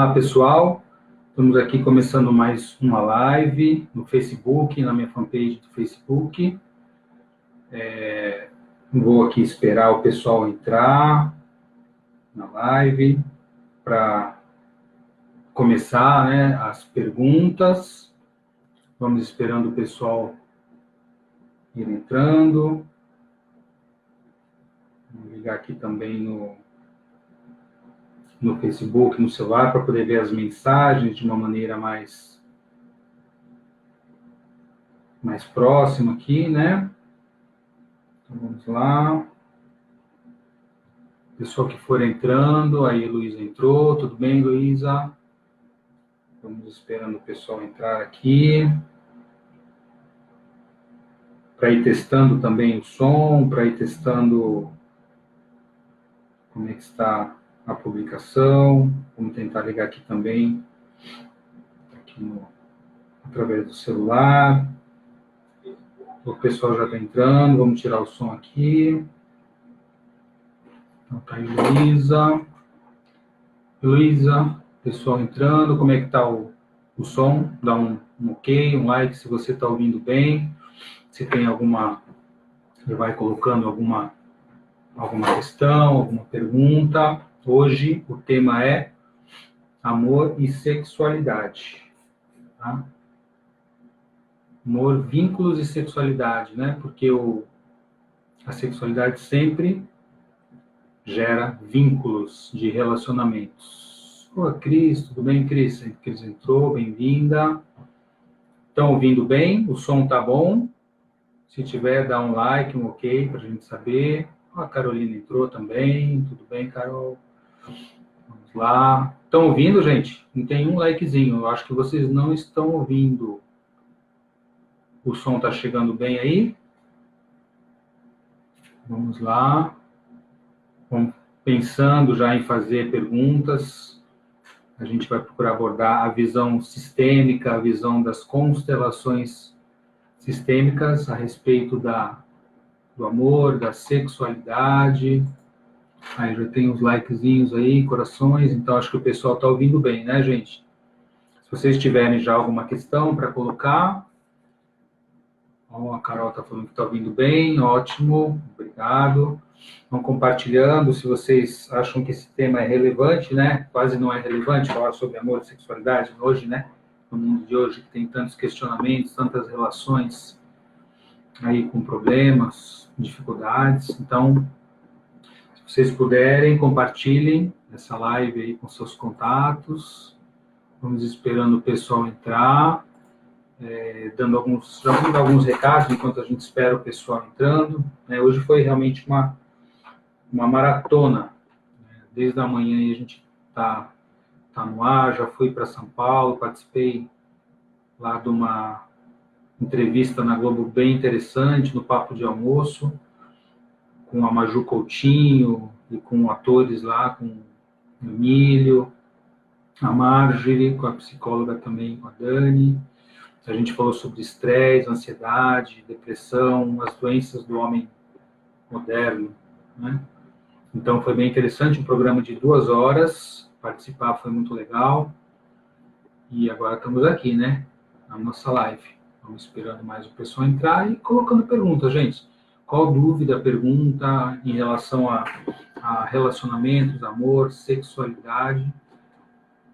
Olá, pessoal. Estamos aqui começando mais uma live no Facebook, na minha fanpage do Facebook. Vou aqui esperar o pessoal entrar na live para começar, né, as perguntas. Vamos esperando o pessoal ir entrando. Vou ligar aqui também no Facebook, no celular, para poder ver as mensagens de uma maneira mais próxima aqui, né? Então, vamos lá. Pessoal que for entrando, aí a Luísa entrou, tudo bem, Luísa? Vamos esperando o pessoal entrar aqui. Para ir testando também o som, para ir testando como é que está a publicação. Vamos tentar ligar aqui também, através do celular. O pessoal já está entrando, vamos tirar o som aqui. Então tá aí, Luísa. Luísa, pessoal entrando, como é que está o som? Dá um ok, um like se você está ouvindo bem. Se tem alguma, você vai colocando alguma questão, alguma pergunta. Hoje o tema é amor e sexualidade. Tá? Amor, vínculos e sexualidade, né? Porque a sexualidade sempre gera vínculos de relacionamentos. Olá, Cris, tudo bem, Cris? Cris entrou, bem-vinda. Estão ouvindo bem? O som tá bom? Se tiver, dá um like, um ok, para a gente saber. A Carolina entrou também. Tudo bem, Carol? Vamos lá. Estão ouvindo, gente? Não tem um likezinho. Eu acho que vocês não estão ouvindo. O som está chegando bem aí? Vamos lá. Vamos pensando já em fazer perguntas. A gente vai procurar abordar a visão sistêmica, a visão das constelações sistêmicas a respeito do amor, da sexualidade. Aí já tem uns likezinhos aí, corações, então acho que o pessoal está ouvindo bem, né, gente? Se vocês tiverem já alguma questão para colocar... A Carol está falando que está ouvindo bem, ótimo, obrigado. Vão compartilhando, se vocês acham que esse tema é relevante, né? Quase não é relevante falar sobre amor e sexualidade hoje, né? No mundo de hoje, que tem tantos questionamentos, tantas relações aí com problemas, dificuldades. Então, se vocês puderem, compartilhem essa live aí com seus contatos. Vamos esperando o pessoal entrar. Dando alguns recados enquanto a gente espera o pessoal entrando. Hoje foi realmente uma maratona. Desde a manhã a gente tá no ar, já fui para São Paulo, participei lá de uma entrevista na Globo bem interessante, no Papo de Almoço, com a Maju Coutinho e com atores lá, com o Emílio, a Marjorie, com a psicóloga também, com a Dani. A gente falou sobre estresse, ansiedade, depressão, as doenças do homem moderno, né? Então, foi bem interessante, um programa de 2 horas, participar foi muito legal. E agora estamos aqui, né, na nossa live. Vamos esperando mais o pessoal entrar e colocando perguntas, gente. Qual dúvida, pergunta em relação a relacionamentos, amor, sexualidade,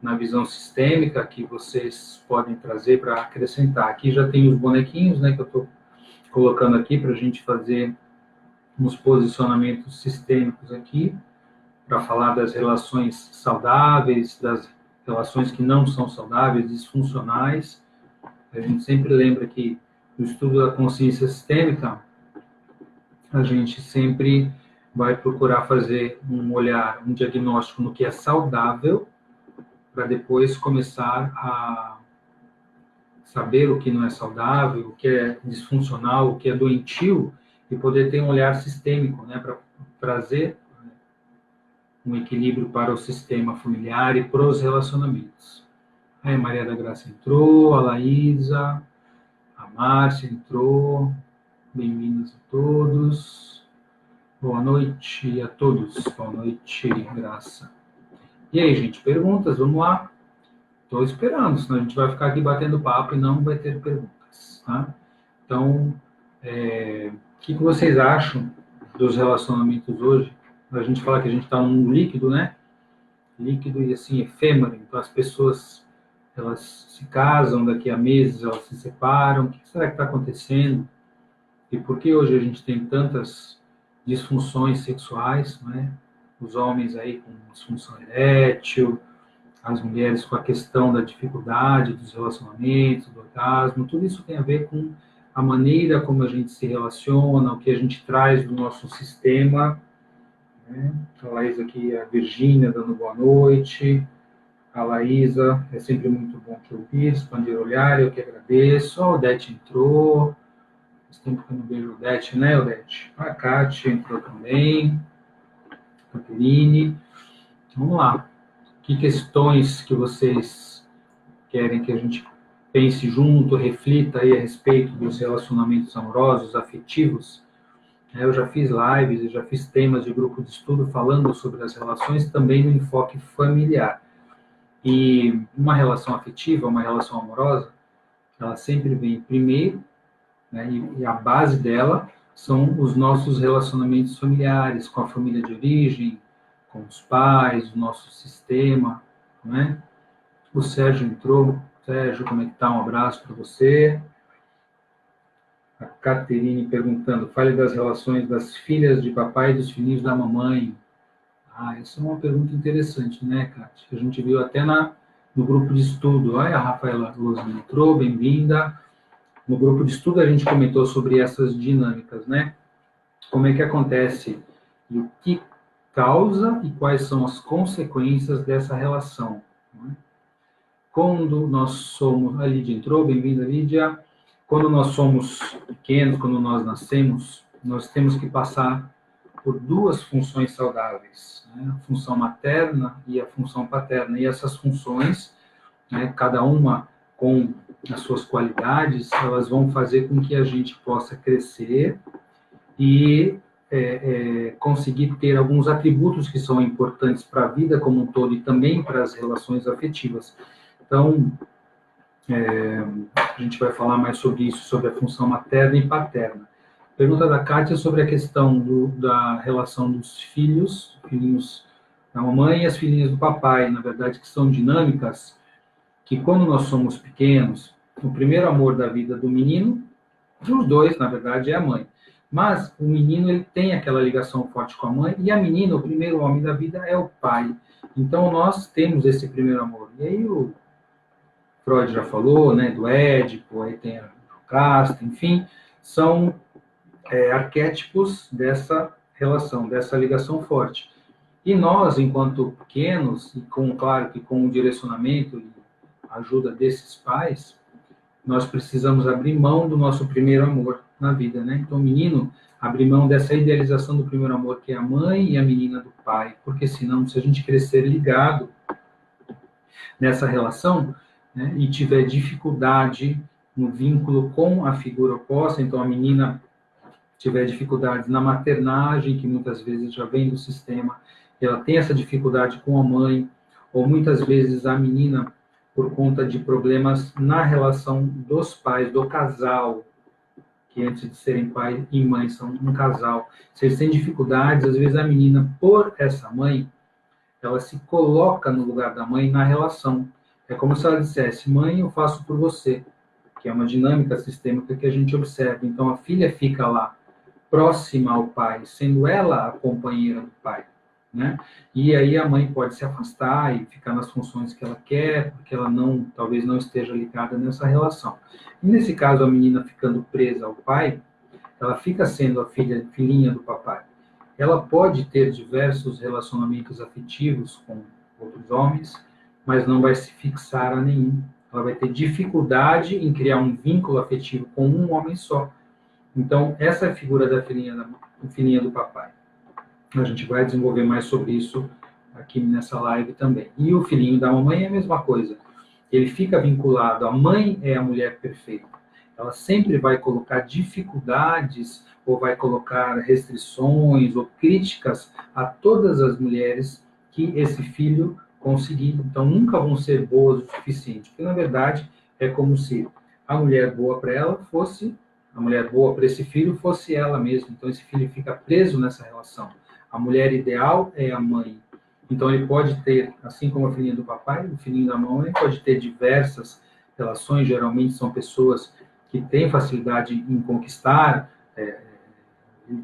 na visão sistêmica que vocês podem trazer para acrescentar. Aqui já tem os bonequinhos, né, que eu estou colocando aqui para a gente fazer uns posicionamentos sistêmicos aqui, para falar das relações saudáveis, das relações que não são saudáveis, disfuncionais. A gente sempre lembra que no estudo da consciência sistêmica, a gente sempre vai procurar fazer um olhar, um diagnóstico no que é saudável, para depois começar a saber o que não é saudável, o que é disfuncional, o que é doentio, e poder ter um olhar sistêmico, né, para trazer um equilíbrio para o sistema familiar e para os relacionamentos. Aí a Maria da Graça entrou, a Laísa, a Márcia entrou, bem-vindos a todos. Boa noite a todos, boa noite, Graça. E aí, gente, perguntas? Vamos lá. Estou esperando, senão a gente vai ficar aqui batendo papo e não vai ter perguntas, tá? Então, o que vocês acham dos relacionamentos hoje? A gente fala que a gente está num mundo líquido, né? Líquido e assim, efêmero. Então, as pessoas, elas se casam, daqui a meses elas se separam. O que será que está acontecendo? E por que hoje a gente tem tantas disfunções sexuais, né? Os homens aí com disfunção erétil, as mulheres com a questão da dificuldade dos relacionamentos, do orgasmo, tudo isso tem a ver com a maneira como a gente se relaciona, o que a gente traz do nosso sistema, né? A Laís aqui, a Virgínia dando boa noite, a Laísa, é sempre muito bom te ouvir, expandir o olhar, eu que agradeço, a Odete entrou, faz tempo que eu não vejo a Odete, né, Odete? A Kátia entrou também, a Caterine, vamos lá. Que questões que vocês querem que a gente pense junto, reflita aí a respeito dos relacionamentos amorosos, afetivos? Eu já fiz lives, eu já fiz temas de grupo de estudo falando sobre as relações, também no enfoque familiar. E uma relação afetiva, uma relação amorosa, ela sempre vem primeiro, né, e a base dela são os nossos relacionamentos familiares, com a família de origem, com os pais, o nosso sistema, né? O Sérgio entrou. Sérgio, como é que tá? Um abraço para você. A Caterine perguntando, fale das relações das filhas de papai e dos filhinhos da mamãe. Essa é uma pergunta interessante, né, Kátia? A gente viu até no grupo de estudo. Olha, a Rafaela Luzman entrou, bem-vinda. No grupo de estudo a gente comentou sobre essas dinâmicas, né? Como é que acontece e o que causa e quais são as consequências dessa relação, né? Quando nós somos... A Lídia entrou, bem-vinda, Lídia. Quando nós somos pequenos, quando nós nascemos, nós temos que passar por duas funções saudáveis, né? A função materna e a função paterna. E essas funções, né, cada uma com as suas qualidades, elas vão fazer com que a gente possa crescer e conseguir ter alguns atributos que são importantes para a vida como um todo e também para as relações afetivas. Então, a gente vai falar mais sobre isso, sobre a função materna e paterna. Pergunta da Kátia sobre a questão da relação dos filhos, filhinhos da mamãe e as filhinhas do papai, na verdade, que são dinâmicas, que quando nós somos pequenos, o primeiro amor da vida do menino, dos dois, na verdade, é a mãe. Mas o menino, ele tem aquela ligação forte com a mãe, e a menina, o primeiro homem da vida, é o pai. Então, nós temos esse primeiro amor. E aí o Freud já falou, né, do Édipo, aí tem a Jocasta, enfim, são arquétipos dessa relação, dessa ligação forte. E nós, enquanto pequenos, e claro que com o direcionamento e a ajuda desses pais, nós precisamos abrir mão do nosso primeiro amor na vida, né? Então, o menino abre mão dessa idealização do primeiro amor, que é a mãe e a menina do pai, porque senão, se a gente crescer ligado nessa relação, né, e tiver dificuldade no vínculo com a figura oposta, então a menina tiver dificuldades na maternagem, que muitas vezes já vem do sistema, ela tem essa dificuldade com a mãe, ou muitas vezes a menina, por conta de problemas na relação dos pais, do casal, que antes de serem pai e mãe são um casal. Se eles têm dificuldades, às vezes a menina, por essa mãe, ela se coloca no lugar da mãe na relação. É como se ela dissesse, mãe, eu faço por você, que é uma dinâmica sistêmica que a gente observa. Então, a filha fica lá, próxima ao pai, sendo ela a companheira do pai, né? E aí a mãe pode se afastar e ficar nas funções que ela quer, porque ela talvez não esteja ligada nessa relação. E nesse caso, a menina ficando presa ao pai, ela fica sendo a filhinha do papai. Ela pode ter diversos relacionamentos afetivos com outros homens, mas não vai se fixar a nenhum. Ela vai ter dificuldade em criar um vínculo afetivo com um homem só. Então, essa é a figura da filhinha do papai. A gente vai desenvolver mais sobre isso aqui nessa live também. E o filhinho da mamãe é a mesma coisa. Ele fica vinculado, a mãe é a mulher perfeita. Ela sempre vai colocar dificuldades, ou vai colocar restrições, ou críticas a todas as mulheres que esse filho conseguir. Então, nunca vão ser boas o suficiente, porque, na verdade, é como se a mulher boa para ela fosse, a mulher boa para esse filho fosse ela mesma. Então, esse filho fica preso nessa relação. A mulher ideal é a mãe. Então, ele pode ter, assim como a filhinha do papai, o filhinho da mãe, pode ter diversas relações, geralmente são pessoas que têm facilidade em conquistar,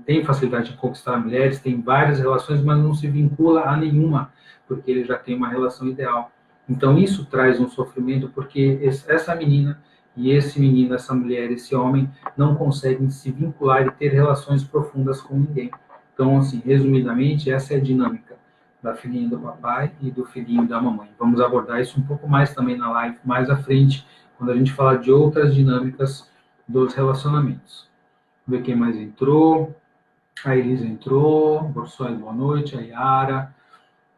tem facilidade em conquistar mulheres, tem várias relações, mas não se vincula a nenhuma, porque ele já tem uma relação ideal. Então, isso traz um sofrimento, porque essa menina e esse menino, essa mulher, esse homem, não conseguem se vincular e ter relações profundas com ninguém. Então, assim, resumidamente, essa é a dinâmica da filhinha do papai e do filhinho da mamãe. Vamos abordar isso um pouco mais também na live, mais à frente, quando a gente falar de outras dinâmicas dos relacionamentos. Vamos ver quem mais entrou. A Elisa entrou. Borsoi, boa noite. A Yara.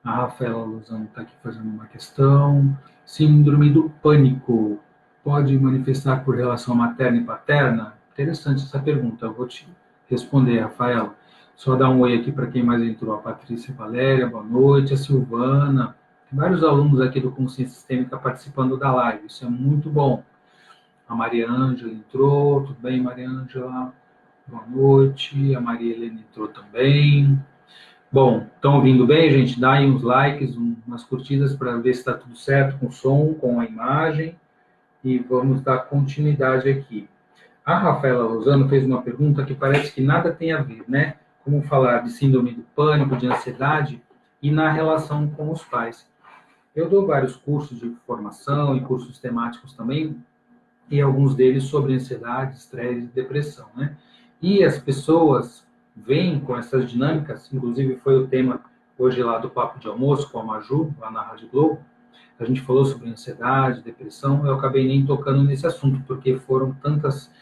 A Rafaela Luzano está aqui fazendo uma questão. Síndrome do pânico pode manifestar por relação materna e paterna? Interessante essa pergunta. Eu vou te responder, Rafaela. Só dar um oi aqui para quem mais entrou. A Patrícia Valéria, boa noite. A Silvana. Tem vários alunos aqui do Consciência Sistêmica participando da live. Isso é muito bom. A Maria Ângela entrou. Tudo bem, Maria Ângela? Boa noite. A Maria Helena entrou também. Bom, estão ouvindo bem, gente? Dá aí uns likes, umas curtidas para ver se está tudo certo com o som, com a imagem. E vamos dar continuidade aqui. A Rafaela Rosano fez uma pergunta que parece que nada tem a ver, né? Como falar de síndrome do pânico, de ansiedade e na relação com os pais. Eu dou vários cursos de formação e cursos temáticos também, e alguns deles sobre ansiedade, estresse e depressão, né? E as pessoas vêm com essas dinâmicas, inclusive foi o tema hoje lá do Papo de Almoço com a Maju, lá na Rádio Globo. A gente falou sobre ansiedade, depressão, eu acabei nem tocando nesse assunto, porque foram tantas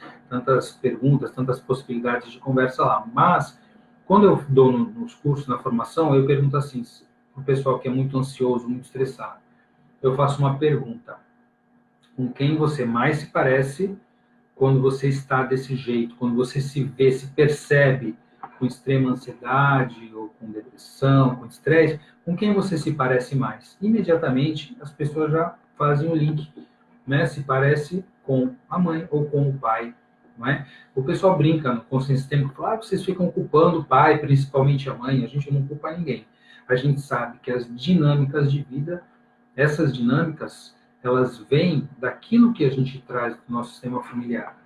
perguntas, tantas possibilidades de conversa lá. Mas, quando eu dou nos cursos, na formação, eu pergunto assim, para o pessoal que é muito ansioso, muito estressado, eu faço uma pergunta: com quem você mais se parece quando você está desse jeito, quando você se vê, se percebe com extrema ansiedade ou com depressão, com estresse, com quem você se parece mais? Imediatamente as pessoas já fazem o link, né? Se parece com a mãe ou com o pai, não é? O pessoal brinca no consciência sistêmico, fala, vocês ficam culpando o pai, principalmente a mãe. A gente não culpa ninguém. A gente sabe que as dinâmicas de vida, essas dinâmicas, elas vêm daquilo que a gente traz do nosso sistema familiar.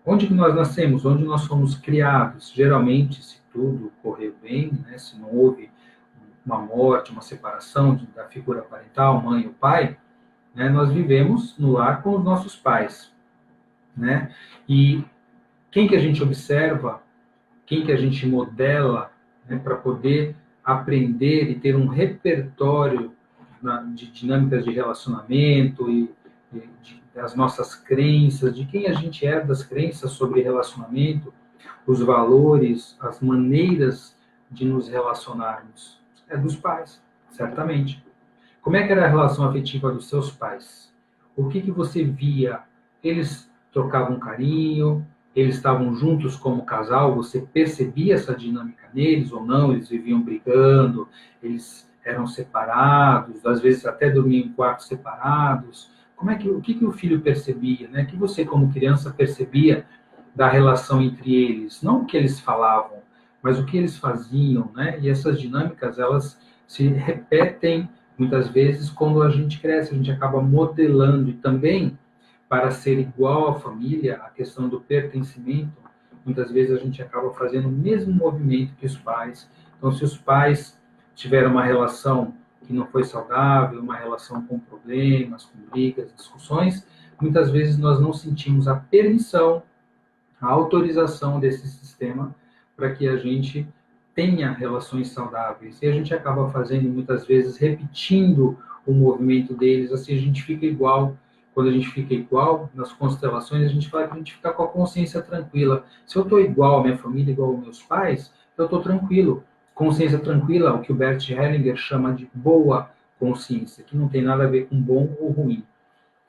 Onde que nós nascemos? Onde nós somos criados? Geralmente, se tudo correr bem, né, se não houve uma morte, uma separação da figura parental, mãe ou pai, né, nós vivemos no lar com os nossos pais, né? E quem que a gente observa, quem que a gente modela, né, para poder aprender e ter um repertório de dinâmicas de relacionamento e das nossas crenças, de quem a gente é, das crenças sobre relacionamento, os valores, as maneiras de nos relacionarmos. É dos pais, certamente. Como é que era a relação afetiva dos seus pais? O que você via? Eles trocavam carinho? Eles estavam juntos como casal? Você percebia essa dinâmica neles ou não? Eles viviam brigando? Eles eram separados? Às vezes até dormiam em quartos separados? O que o filho percebia, né? O que você, como criança, percebia da relação entre eles? Não o que eles falavam, mas o que eles faziam, né? E essas dinâmicas, elas se repetem muitas vezes quando a gente cresce, a gente acaba modelando. E também, para ser igual à família, a questão do pertencimento, muitas vezes a gente acaba fazendo o mesmo movimento que os pais. Então, se os pais tiveram uma relação que não foi saudável, uma relação com problemas, com brigas, discussões, muitas vezes nós não sentimos a permissão, a autorização desse sistema para que a gente tenha relações saudáveis. E a gente acaba fazendo, muitas vezes, repetindo o movimento deles, assim a gente fica igual. Quando a gente fica igual, nas constelações, a gente fala que a gente fica com a consciência tranquila. Se eu estou igual à minha família, igual aos meus pais, eu estou tranquilo. Consciência tranquila, o que o Bert Hellinger chama de boa consciência, que não tem nada a ver com bom ou ruim.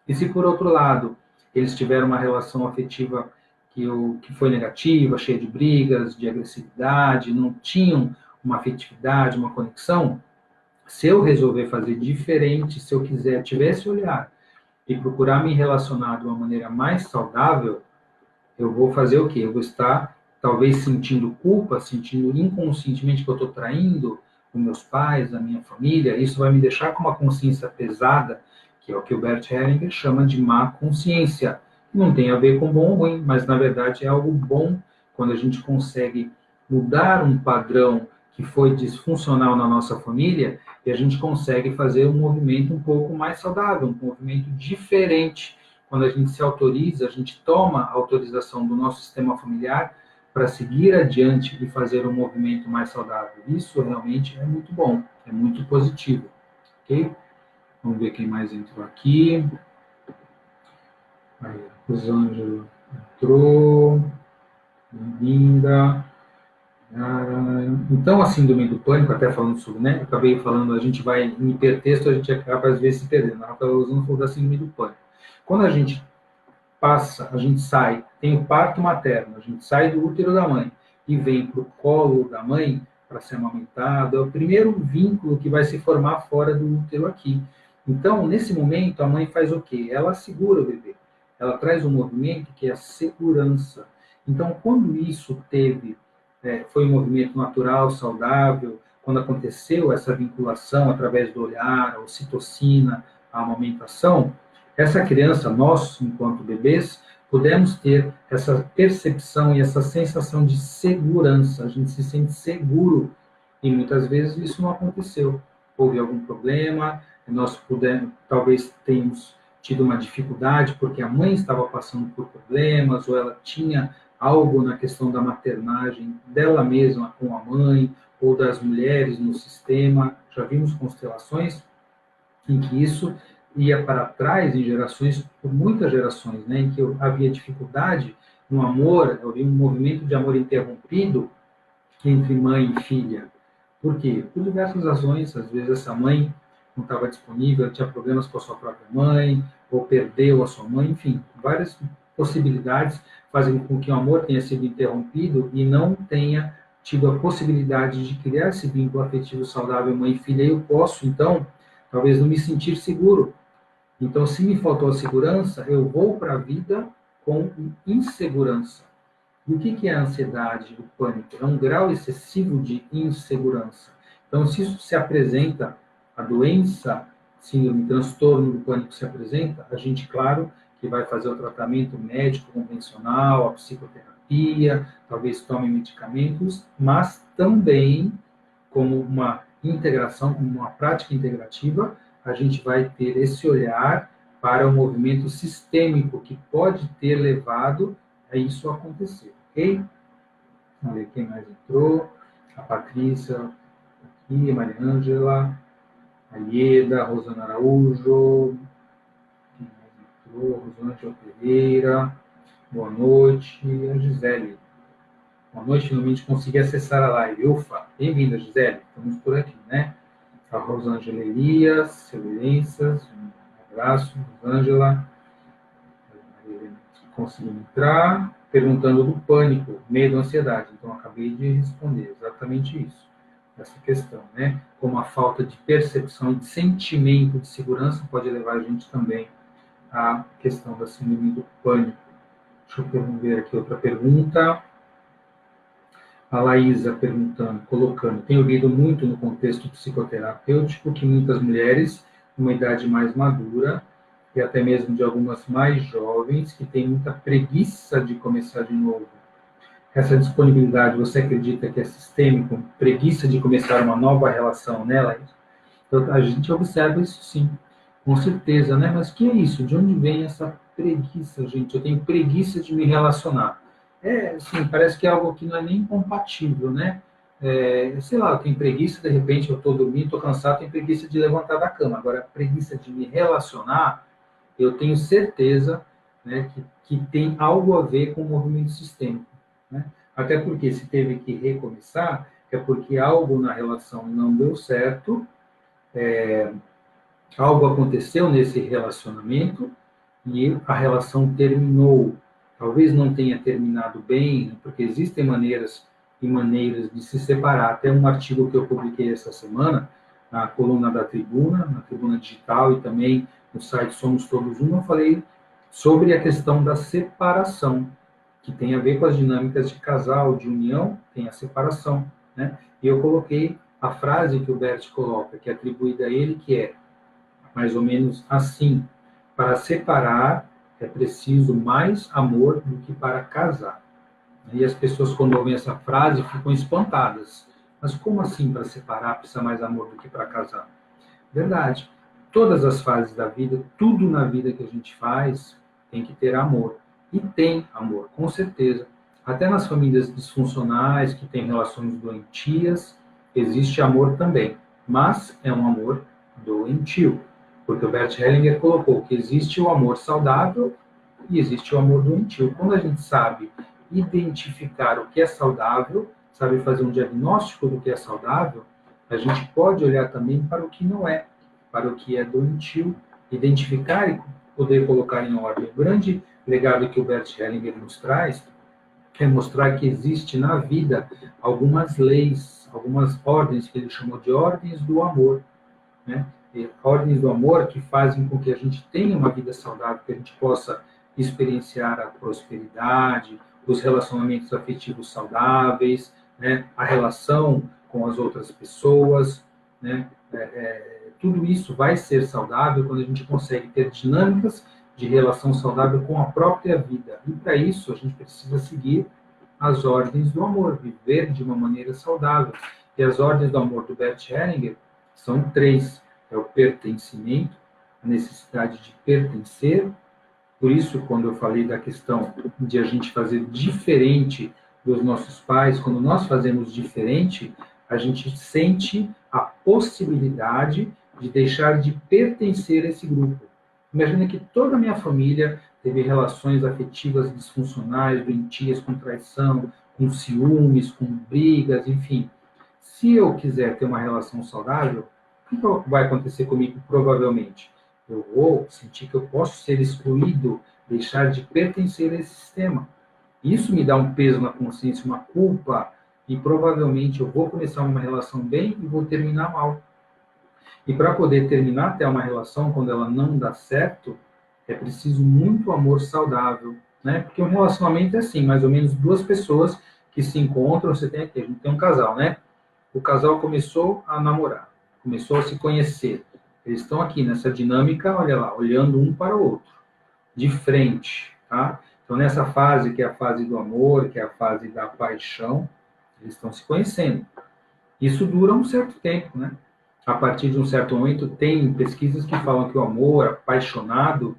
E se, por outro lado, eles tiveram uma relação afetiva que foi negativa, cheia de brigas, de agressividade, não tinham uma afetividade, uma conexão, Se eu resolver fazer diferente, se eu tiver esse olhar e procurar me relacionar de uma maneira mais saudável, eu vou fazer o quê? Eu vou estar, talvez, sentindo culpa, sentindo inconscientemente que eu estou traindo os meus pais, a minha família. Isso vai me deixar com uma consciência pesada, que é o que o Bert Hellinger chama de má consciência. Não tem a ver com bom ou ruim, mas, na verdade, é algo bom quando a gente consegue mudar um padrão que foi disfuncional na nossa família e a gente consegue fazer um movimento um pouco mais saudável, um movimento diferente. Quando a gente se autoriza, a gente toma a autorização do nosso sistema familiar para seguir adiante e fazer um movimento mais saudável. Isso realmente é muito bom, é muito positivo, ok? Vamos ver quem mais entrou aqui. Aí, Rosângela entrou. Bem-vinda. Então, a síndrome do pânico, até falando sobre, né? Eu acabei falando, a gente vai em hipertexto, a gente acaba às vezes se perdendo. A Rafaela Rosana falou da síndrome do pânico. Quando a gente passa, a gente sai, tem o parto materno, a gente sai do útero da mãe e vem para o colo da mãe para ser amamentado, é o primeiro vínculo que vai se formar fora do útero aqui. Então, nesse momento, a mãe faz o quê? Ela segura o bebê. Ela traz um movimento que é a segurança. Então, quando isso foi um movimento natural, saudável, quando aconteceu essa vinculação através do olhar, a ocitocina, a amamentação, essa criança, nós, enquanto bebês, pudemos ter essa percepção e essa sensação de segurança. A gente se sente seguro e muitas vezes isso não aconteceu. Houve algum problema, nós talvez tenhamos tido uma dificuldade porque a mãe estava passando por problemas ou ela tinha algo na questão da maternagem dela mesma com a mãe ou das mulheres no sistema. Já vimos constelações em que isso ia para trás em gerações, por muitas gerações, né, em que havia dificuldade no amor, havia um movimento de amor interrompido entre mãe e filha. Por quê? Por diversas razões. Às vezes essa mãe não estava disponível, tinha problemas com a sua própria mãe, ou perdeu a sua mãe, enfim, várias possibilidades fazem com que o amor tenha sido interrompido e não tenha tido a possibilidade de criar esse vínculo afetivo saudável mãe e filha. E eu posso, então, talvez não me sentir seguro. Então, se me faltou a segurança, eu vou para a vida com insegurança. E o que é a ansiedade, o pânico? É um grau excessivo de insegurança. Então, se isso se apresenta, a doença, síndrome, transtorno do pânico se apresenta, a gente, claro, que vai fazer o tratamento médico convencional, a psicoterapia, talvez tome medicamentos, mas também, como uma integração, como uma prática integrativa, a gente vai ter esse olhar para o movimento sistêmico que pode ter levado a isso acontecer, ok? Vamos ver quem mais entrou. A Patrícia, aqui, a Maria Ângela, a Ieda, a Rosana Araújo, quem mais entrou? Rosângela Pereira, boa noite, a Gisele. Boa noite, finalmente consegui acessar a live. Ufa, bem-vinda, Gisele, estamos por aqui, né? A Rosângela Elias, Severências, um abraço, Rosângela. Conseguiu entrar, perguntando do pânico, medo, ansiedade. Então, acabei de responder exatamente isso, essa questão, né? Como a falta de percepção e de sentimento de segurança pode levar a gente também à questão da síndrome do pânico. Deixa eu ver aqui outra pergunta. A Laísa perguntando, colocando, tenho ouvido muito no contexto psicoterapêutico que muitas mulheres, numa idade mais madura, e até mesmo de algumas mais jovens, que têm muita preguiça de começar de novo. Essa disponibilidade, você acredita que é sistêmico? Preguiça de começar uma nova relação, né, Laísa? Então, a gente observa isso sim, com certeza, né? Mas o que é isso? De onde vem essa preguiça, gente? Eu tenho preguiça de me relacionar. Assim, parece que é algo que não é nem compatível, né? Sei lá, eu tenho preguiça, de repente eu estou dormindo, estou cansado, tenho preguiça de levantar da cama. Agora, preguiça de me relacionar, eu tenho certeza, né, que tem algo a ver com o movimento sistêmico, né? Até porque se teve que recomeçar, é porque algo na relação não deu certo, algo aconteceu nesse relacionamento e a relação terminou. Talvez não tenha terminado bem, porque existem maneiras e maneiras de se separar. Até um artigo que eu publiquei essa semana, na coluna da Tribuna, na Tribuna Digital e também no site Somos Todos Um, eu falei sobre a questão da separação, que tem a ver com as dinâmicas de casal, de união, tem a separação, né? E eu coloquei a frase que o Bert coloca, que é atribuída a ele, que é mais ou menos assim: para separar é preciso mais amor do que para casar. E as pessoas, quando ouvem essa frase, ficam espantadas. Mas como assim para separar precisa mais amor do que para casar? Verdade. Todas as fases da vida, tudo na vida que a gente faz, tem que ter amor. E tem amor, com certeza. Até nas famílias disfuncionais, que têm relações doentias, existe amor também. Mas é um amor doentio. Porque o Bert Hellinger colocou que existe o amor saudável e existe o amor doentio. Quando a gente sabe identificar o que é saudável, sabe fazer um diagnóstico do que é saudável, a gente pode olhar também para o que não é, para o que é doentio, identificar e poder colocar em ordem. O grande legado que o Bert Hellinger nos traz é mostrar que existe na vida algumas leis, algumas ordens que ele chamou de ordens do amor, né? Ordens do amor que fazem com que a gente tenha uma vida saudável, que a gente possa experienciar a prosperidade, os relacionamentos afetivos saudáveis, né? A relação com as outras pessoas, né? Tudo isso vai ser saudável quando a gente consegue ter dinâmicas de relação saudável com a própria vida. E para isso a gente precisa seguir as ordens do amor, viver de uma maneira saudável. E as ordens do amor do Bert Hellinger são 3. É o pertencimento, a necessidade de pertencer. Por isso, quando eu falei da questão de a gente fazer diferente dos nossos pais, quando nós fazemos diferente, a gente sente a possibilidade de deixar de pertencer a esse grupo. Imagina que toda a minha família teve relações afetivas disfuncionais, doentias, com traição, com ciúmes, com brigas, enfim. Se eu quiser ter uma relação saudável, o que vai acontecer comigo, provavelmente? Eu vou sentir que eu posso ser excluído, deixar de pertencer a esse sistema. Isso me dá um peso na consciência, uma culpa, e provavelmente eu vou começar uma relação bem e vou terminar mal. E para poder terminar até uma relação, quando ela não dá certo, é preciso muito amor saudável, né? Porque um relacionamento é assim, mais ou menos 2 pessoas que se encontram, você tem aqui, a gente tem um casal, né? O casal começou a namorar, começou a se conhecer. Eles estão aqui nessa dinâmica, olha lá, olhando um para o outro, de frente, tá? Então, nessa fase, que é a fase do amor, que é a fase da paixão, eles estão se conhecendo. Isso dura um certo tempo, né? A partir de um certo momento, tem pesquisas que falam que o amor apaixonado,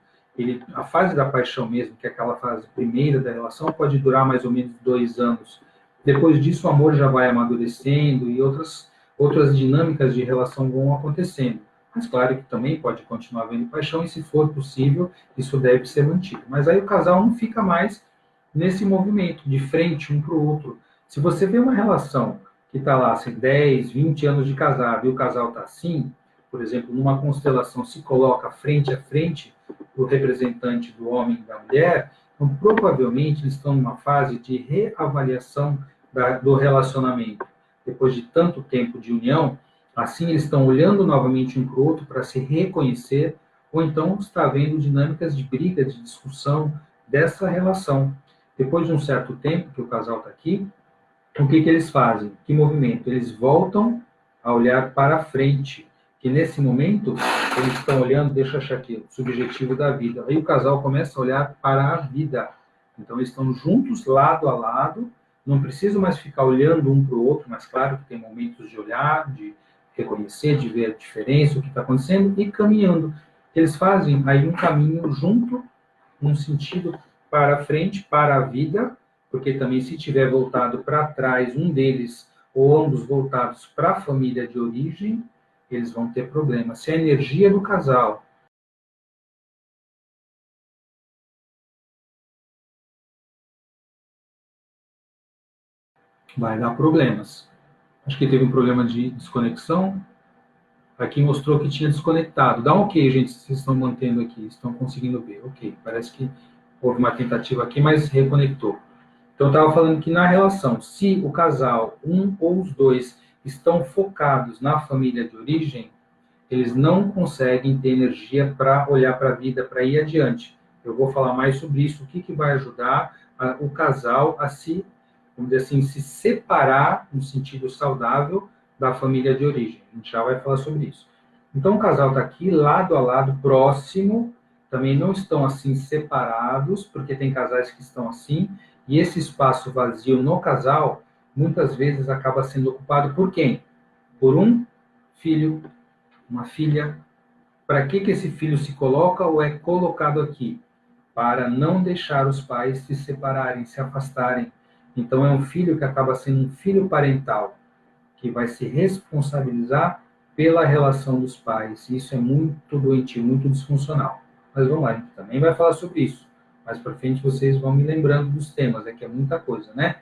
a fase da paixão mesmo, que é aquela fase primeira da relação, pode durar mais ou menos 2 anos. Depois disso, o amor já vai amadurecendo e outras dinâmicas de relação vão acontecendo. Mas claro que também pode continuar havendo paixão e, se for possível, isso deve ser mantido. Mas aí o casal não fica mais nesse movimento, de frente um para o outro. Se você vê uma relação que está lá, assim, 10, 20 anos de casado, e o casal está assim, por exemplo, numa constelação se coloca frente a frente o representante do homem e da mulher, então provavelmente eles estão numa fase de reavaliação do relacionamento. Depois de tanto tempo de união, assim eles estão olhando novamente um para o outro para se reconhecer, ou então está havendo dinâmicas de briga, de discussão dessa relação. Depois de um certo tempo que o casal está aqui, o que eles fazem? Que movimento? Eles voltam a olhar para frente, que nesse momento eles estão olhando, deixa eu achar aqui, o subjetivo da vida. Aí o casal começa a olhar para a vida. Então eles estão juntos, lado a lado, não precisam mais ficar olhando um para o outro, mas claro que tem momentos de olhar, de reconhecer, de ver a diferença, o que está acontecendo, e caminhando. Eles fazem aí um caminho junto, num sentido para frente, para a vida, porque também se tiver voltado para trás, um deles ou ambos voltados para a família de origem, eles vão ter problema. Se a energia do casal vai dar problemas. Acho que teve um problema de desconexão. Aqui mostrou que tinha desconectado. Dá um ok, gente, se vocês estão mantendo aqui, estão conseguindo ver. Ok, parece que houve uma tentativa aqui, mas reconectou. Então, eu estava falando que na relação, se o casal, um ou os dois, estão focados na família de origem, eles não conseguem ter energia para olhar para a vida, para ir adiante. Eu vou falar mais sobre isso, o que vai ajudar o casal a se, vamos dizer assim, se separar no sentido saudável da família de origem. A gente já vai falar sobre isso. Então, o casal está aqui, lado a lado, próximo, também não estão assim separados, porque tem casais que estão assim, e esse espaço vazio no casal, muitas vezes acaba sendo ocupado por quem? Por um filho, uma filha. Para que esse filho se coloca ou é colocado aqui? Para não deixar os pais se separarem, se afastarem. Então, é um filho que acaba sendo um filho parental, que vai se responsabilizar pela relação dos pais. Isso é muito doentio, muito disfuncional. Mas vamos lá, a gente também vai falar sobre isso. Mais para frente vocês vão me lembrando dos temas, é que é muita coisa, né?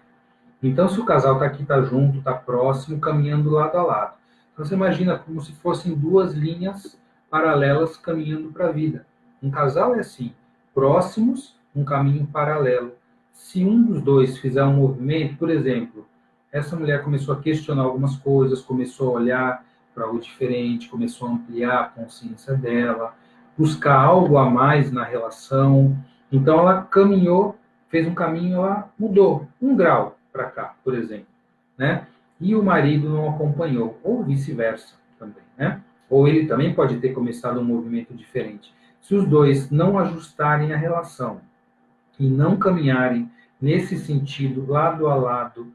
Então, se o casal está aqui, está junto, está próximo, caminhando lado a lado. Então, você imagina como se fossem duas linhas paralelas caminhando para a vida. Um casal é assim, próximos, um caminho paralelo. Se um dos dois fizer um movimento, por exemplo, essa mulher começou a questionar algumas coisas, começou a olhar para algo diferente, começou a ampliar a consciência dela, buscar algo a mais na relação. Então, ela caminhou, fez um caminho, ela mudou um grau para cá, por exemplo, né? E o marido não acompanhou, ou vice-versa também, né? Ou ele também pode ter começado um movimento diferente. Se os dois não ajustarem a relação e não caminharem nesse sentido, lado a lado,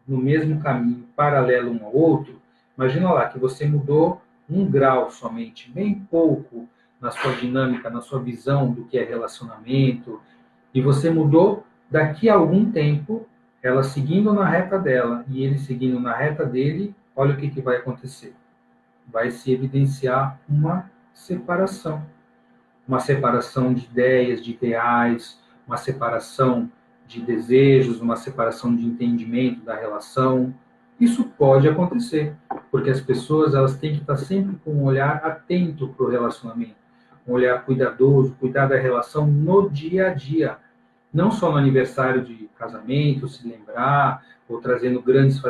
no mesmo caminho, paralelo um ao outro, imagina lá que você mudou um grau somente, bem pouco na sua dinâmica, na sua visão do que é relacionamento, e você mudou daqui a algum tempo, ela seguindo na reta dela e ele seguindo na reta dele, olha o que vai acontecer. Vai se evidenciar uma separação de ideias, de ideais, uma separação de desejos, uma separação de entendimento da relação. Isso pode acontecer, porque as pessoas elas têm que estar sempre com um olhar atento para o relacionamento, um olhar cuidadoso, cuidar da relação no dia a dia. Não só no aniversário de casamento, se lembrar, ou fazendo grandes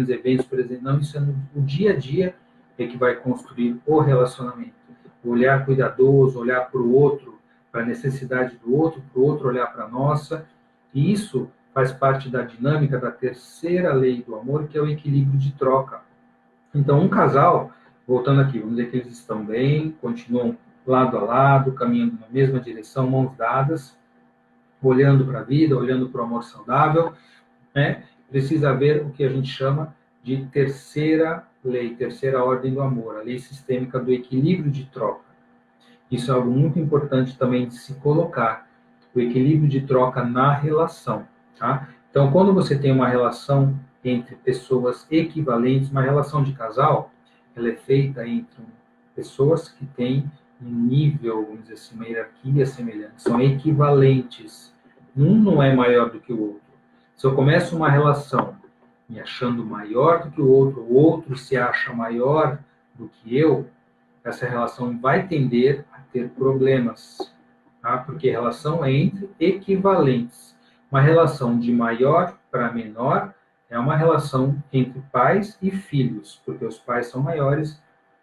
eventos, por exemplo. Não, isso é no dia a dia é que vai construir o relacionamento. O olhar cuidadoso, olhar para o outro, para a necessidade do outro, para o outro olhar para a nossa. E isso faz parte da dinâmica da terceira lei do amor, que é o equilíbrio de troca. Então, um casal, voltando aqui, vamos dizer que eles estão bem, continuam lado a lado, caminhando na mesma direção, mãos dadas, olhando para a vida, olhando para o amor saudável, né? Precisa haver o que a gente chama de terceira lei, terceira ordem do amor, a lei sistêmica do equilíbrio de troca. Isso é algo muito importante também de se colocar, o equilíbrio de troca na relação, tá? Então, quando você tem uma relação entre pessoas equivalentes, uma relação de casal, ela é feita entre pessoas que têm um nível, vamos dizer assim, uma hierarquia semelhante, são equivalentes. Um não é maior do que o outro. Se eu começo uma relação me achando maior do que o outro se acha maior do que eu, essa relação vai tender a ter problemas, tá? Porque a relação é entre equivalentes. Uma relação de maior para menor é uma relação entre pais e filhos, porque os pais são maiores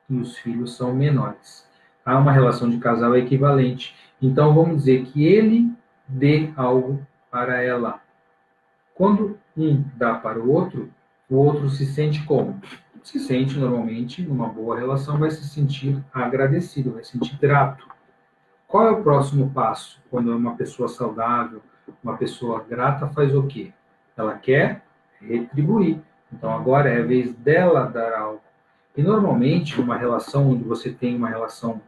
e os filhos são menores. Há uma relação de casal equivalente. Então, vamos dizer que ele dê algo para ela. Quando um dá para o outro se sente como? Se sente, normalmente, numa boa relação, vai se sentir agradecido, vai se sentir grato. Qual é o próximo passo? Quando é uma pessoa saudável, uma pessoa grata, faz o quê? Ela quer retribuir. Então, agora é a vez dela dar algo. E, normalmente, uma relação onde você tem uma relação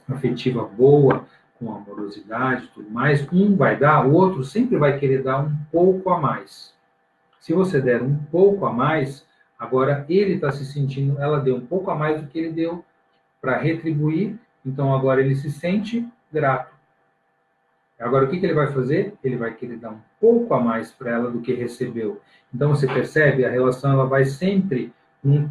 afetiva boa, com amorosidade e tudo mais, um vai dar, o outro sempre vai querer dar um pouco a mais. Se você der um pouco a mais, agora ele está se sentindo, ela deu um pouco a mais do que ele deu para retribuir, então agora ele se sente grato. Agora o que ele vai fazer? Ele vai querer dar um pouco a mais para ela do que recebeu. Então você percebe, a relação ela vai sempre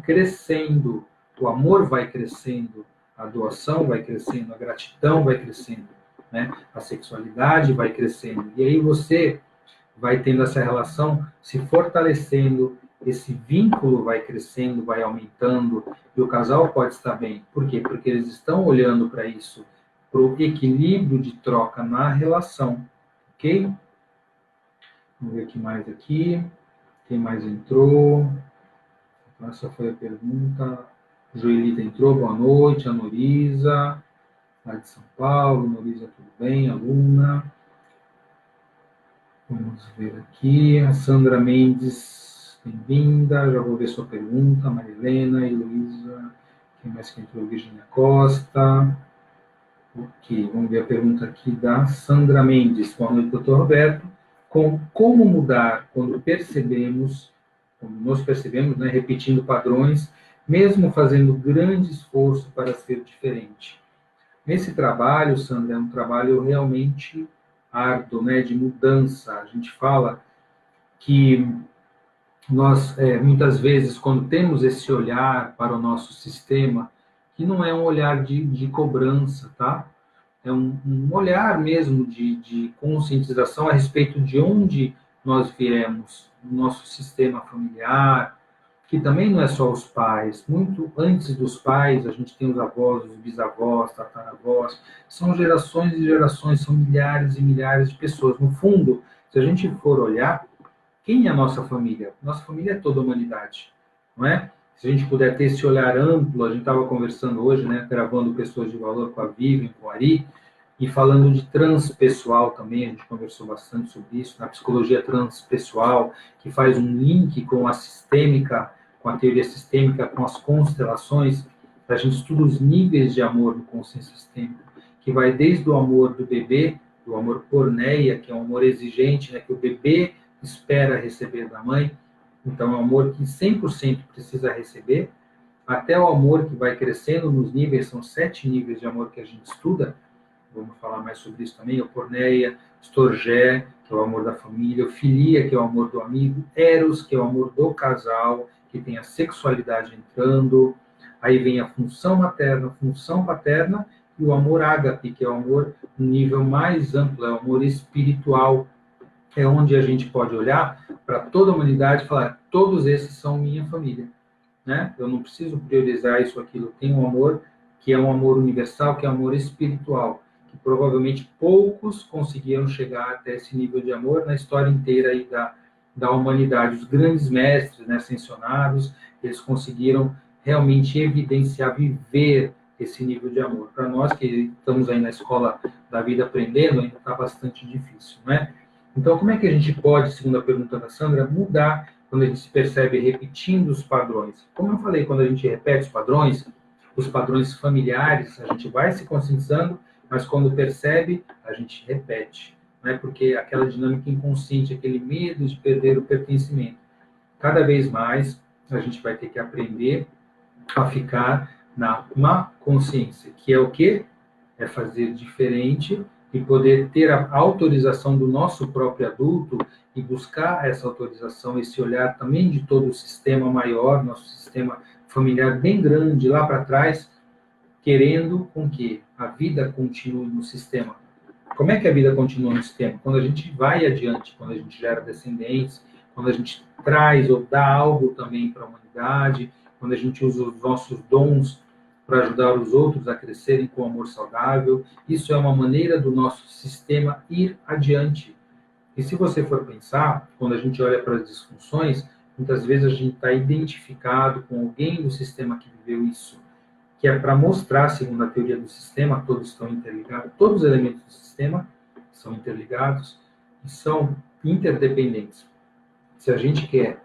crescendo, o amor vai crescendo, a doação vai crescendo, a gratidão vai crescendo, né? A sexualidade vai crescendo. E aí você vai tendo essa relação se fortalecendo esse vínculo vai crescendo, vai aumentando, e o casal pode estar bem. Por quê? Porque eles estão olhando para isso, para o equilíbrio de troca na relação, ok? Vamos ver o que mais aqui. Quem mais entrou? Essa foi a pergunta. Joelita entrou, boa noite. A Norisa, lá de São Paulo. Norisa, tudo bem? Aluna. Vamos ver aqui. A Sandra Mendes, bem-vinda. Já vou ver sua pergunta. Marilena, Heloísa. Quem mais que entrou? Virginia Costa. Ok, vamos ver a pergunta aqui da Sandra Mendes. Boa noite, doutor Roberto. Como mudar quando nós percebemos, né, repetindo padrões, mesmo fazendo grande esforço para ser diferente? Nesse trabalho, Sandra, é um trabalho realmente árduo, né, de mudança. A gente fala que nós, muitas vezes, quando temos esse olhar para o nosso sistema, que não é um olhar de cobrança, tá? É um olhar mesmo de conscientização a respeito de onde nós viemos, o nosso sistema familiar, que também não é só os pais. Muito antes dos pais, a gente tem os avós, os bisavós, tataravós. São gerações e gerações, são milhares e milhares de pessoas. No fundo, se a gente for olhar, quem é a nossa família? Nossa família é toda a humanidade, não é? Se a gente puder ter esse olhar amplo, a gente estava conversando hoje, né, gravando Pessoas de Valor com a Vivian, com o Ari, e falando de transpessoal também, a gente conversou bastante sobre isso, na psicologia transpessoal, que faz um link com a sistêmica, com a teoria sistêmica, com as constelações, a gente estuda os níveis de amor no consciência sistêmico, que vai desde o amor do bebê, do amor porneia, que é um amor exigente, né, que o bebê espera receber da mãe, então é um amor que 100% precisa receber, até o amor que vai crescendo nos níveis, são 7 níveis de amor que a gente estuda, vamos falar mais sobre isso também, o porneia, storgé, que é o amor da família, o filia, que é o amor do amigo, eros, que é o amor do casal, que tem a sexualidade entrando, aí vem a função materna, a função paterna, e o amor ágape, que é o amor no nível mais amplo, é o amor espiritual, é onde a gente pode olhar para toda a humanidade e falar, todos esses são minha família, né? Eu não preciso priorizar isso ou aquilo, tem um amor que é um amor universal, que é um amor espiritual, que provavelmente poucos conseguiram chegar até esse nível de amor na história inteira aí da humanidade. Os grandes mestres, né, ascensionados, eles conseguiram realmente evidenciar, viver esse nível de amor. Para nós que estamos aí na escola da vida aprendendo, ainda está bastante difícil, né? Então, como é que a gente pode, segundo a pergunta da Sandra, mudar quando a gente se percebe repetindo os padrões? Como eu falei, quando a gente repete os padrões familiares, a gente vai se conscientizando, mas quando percebe, a gente repete, né? Porque aquela dinâmica inconsciente, aquele medo de perder o pertencimento. Cada vez mais, a gente vai ter que aprender a ficar na má consciência, que é o quê? É fazer diferente e poder ter a autorização do nosso próprio adulto e buscar essa autorização, esse olhar também de todo o sistema maior, nosso sistema familiar bem grande lá para trás, querendo com que a vida continue no sistema. Como é que a vida continua no sistema? Quando a gente vai adiante, quando a gente gera descendentes, quando a gente traz ou dá algo também para a humanidade, quando a gente usa os nossos dons para ajudar os outros a crescerem com amor saudável. Isso é uma maneira do nosso sistema ir adiante. E se você for pensar, quando a gente olha para as disfunções, muitas vezes a gente está identificado com alguém do sistema que viveu isso, que é para mostrar, segundo a teoria do sistema, todos estão interligados, todos os elementos do sistema são interligados e são interdependentes. Se a gente quer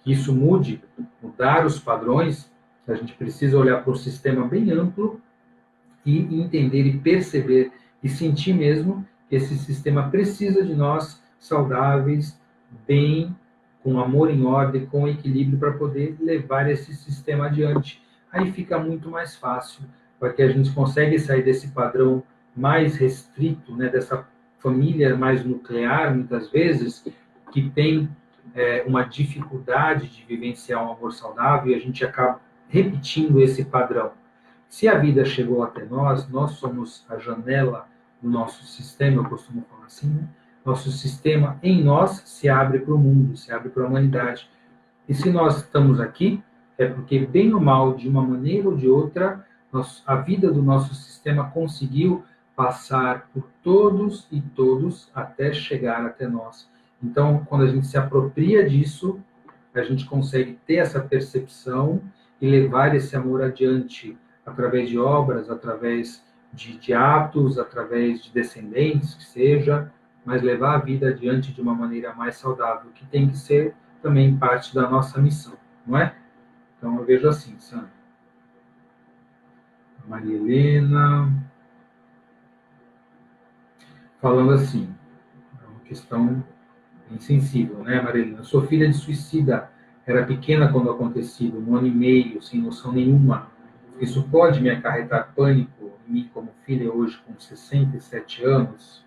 que isso mude, mudar os padrões, a gente precisa olhar para um sistema bem amplo e entender e perceber e sentir mesmo que esse sistema precisa de nós saudáveis, bem, com amor em ordem, com equilíbrio para poder levar esse sistema adiante. Aí fica muito mais fácil, porque a gente consegue sair desse padrão mais restrito, né, dessa família mais nuclear, muitas vezes, que tem uma dificuldade de vivenciar um amor saudável e a gente acaba repetindo esse padrão. Se a vida chegou até nós, nós somos a janela do nosso sistema, eu costumo falar assim, né? Nosso sistema em nós se abre para o mundo, se abre para a humanidade. E se nós estamos aqui, é porque, bem ou mal, de uma maneira ou de outra, a vida do nosso sistema conseguiu passar por todos e todos até chegar até nós. Então, quando a gente se apropria disso, a gente consegue ter essa percepção e levar esse amor adiante através de obras, através de atos, através de descendentes, que seja, mas levar a vida adiante de uma maneira mais saudável, que tem que ser também parte da nossa missão, não é? Então, eu vejo assim, Sandra. Maria Helena, falando assim, é uma questão bem sensível, né, Maria Helena? Sou filha de suicida, era pequena quando acontecido, 1 ano e meio, sem noção nenhuma. Isso pode me acarretar pânico em mim como filha hoje com 67 anos?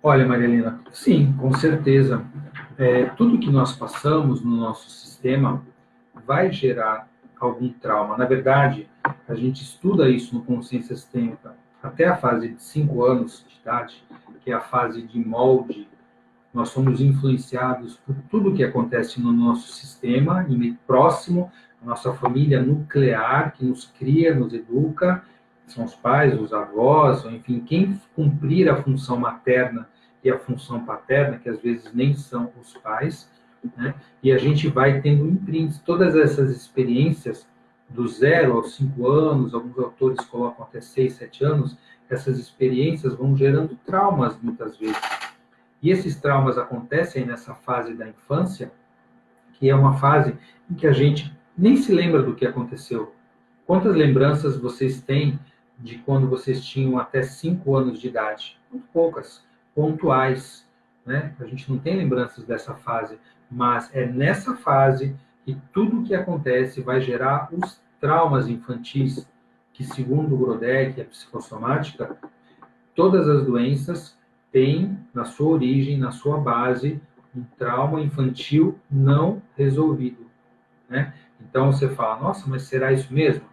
Olha, Maria Helena, sim, com certeza. Tudo que nós passamos no nosso sistema vai gerar algum trauma. Na verdade, a gente estuda isso no Consciência Sistêmica até a fase de 5 anos de idade, que é a fase de molde. Nós somos influenciados por tudo que acontece no nosso sistema, próximo, a nossa família nuclear, que nos cria, nos educa, são os pais, os avós, enfim, quem cumprir a função materna e a função paterna, que às vezes nem são os pais, né? E a gente vai tendo imprints, todas essas experiências, do 0 aos 5 anos, alguns autores colocam até 6, 7 anos, essas experiências vão gerando traumas, muitas vezes. E esses traumas acontecem nessa fase da infância, que é uma fase em que a gente nem se lembra do que aconteceu. Quantas lembranças vocês têm de quando vocês tinham até 5 anos de idade? Muito poucas, pontuais, né? A gente não tem lembranças dessa fase, mas é nessa fase que tudo o que acontece vai gerar os traumas infantis, que segundo o Grodek, a psicossomática, todas as doenças têm na sua origem, na sua base, um trauma infantil não resolvido, né? Então você fala, nossa, mas será isso mesmo?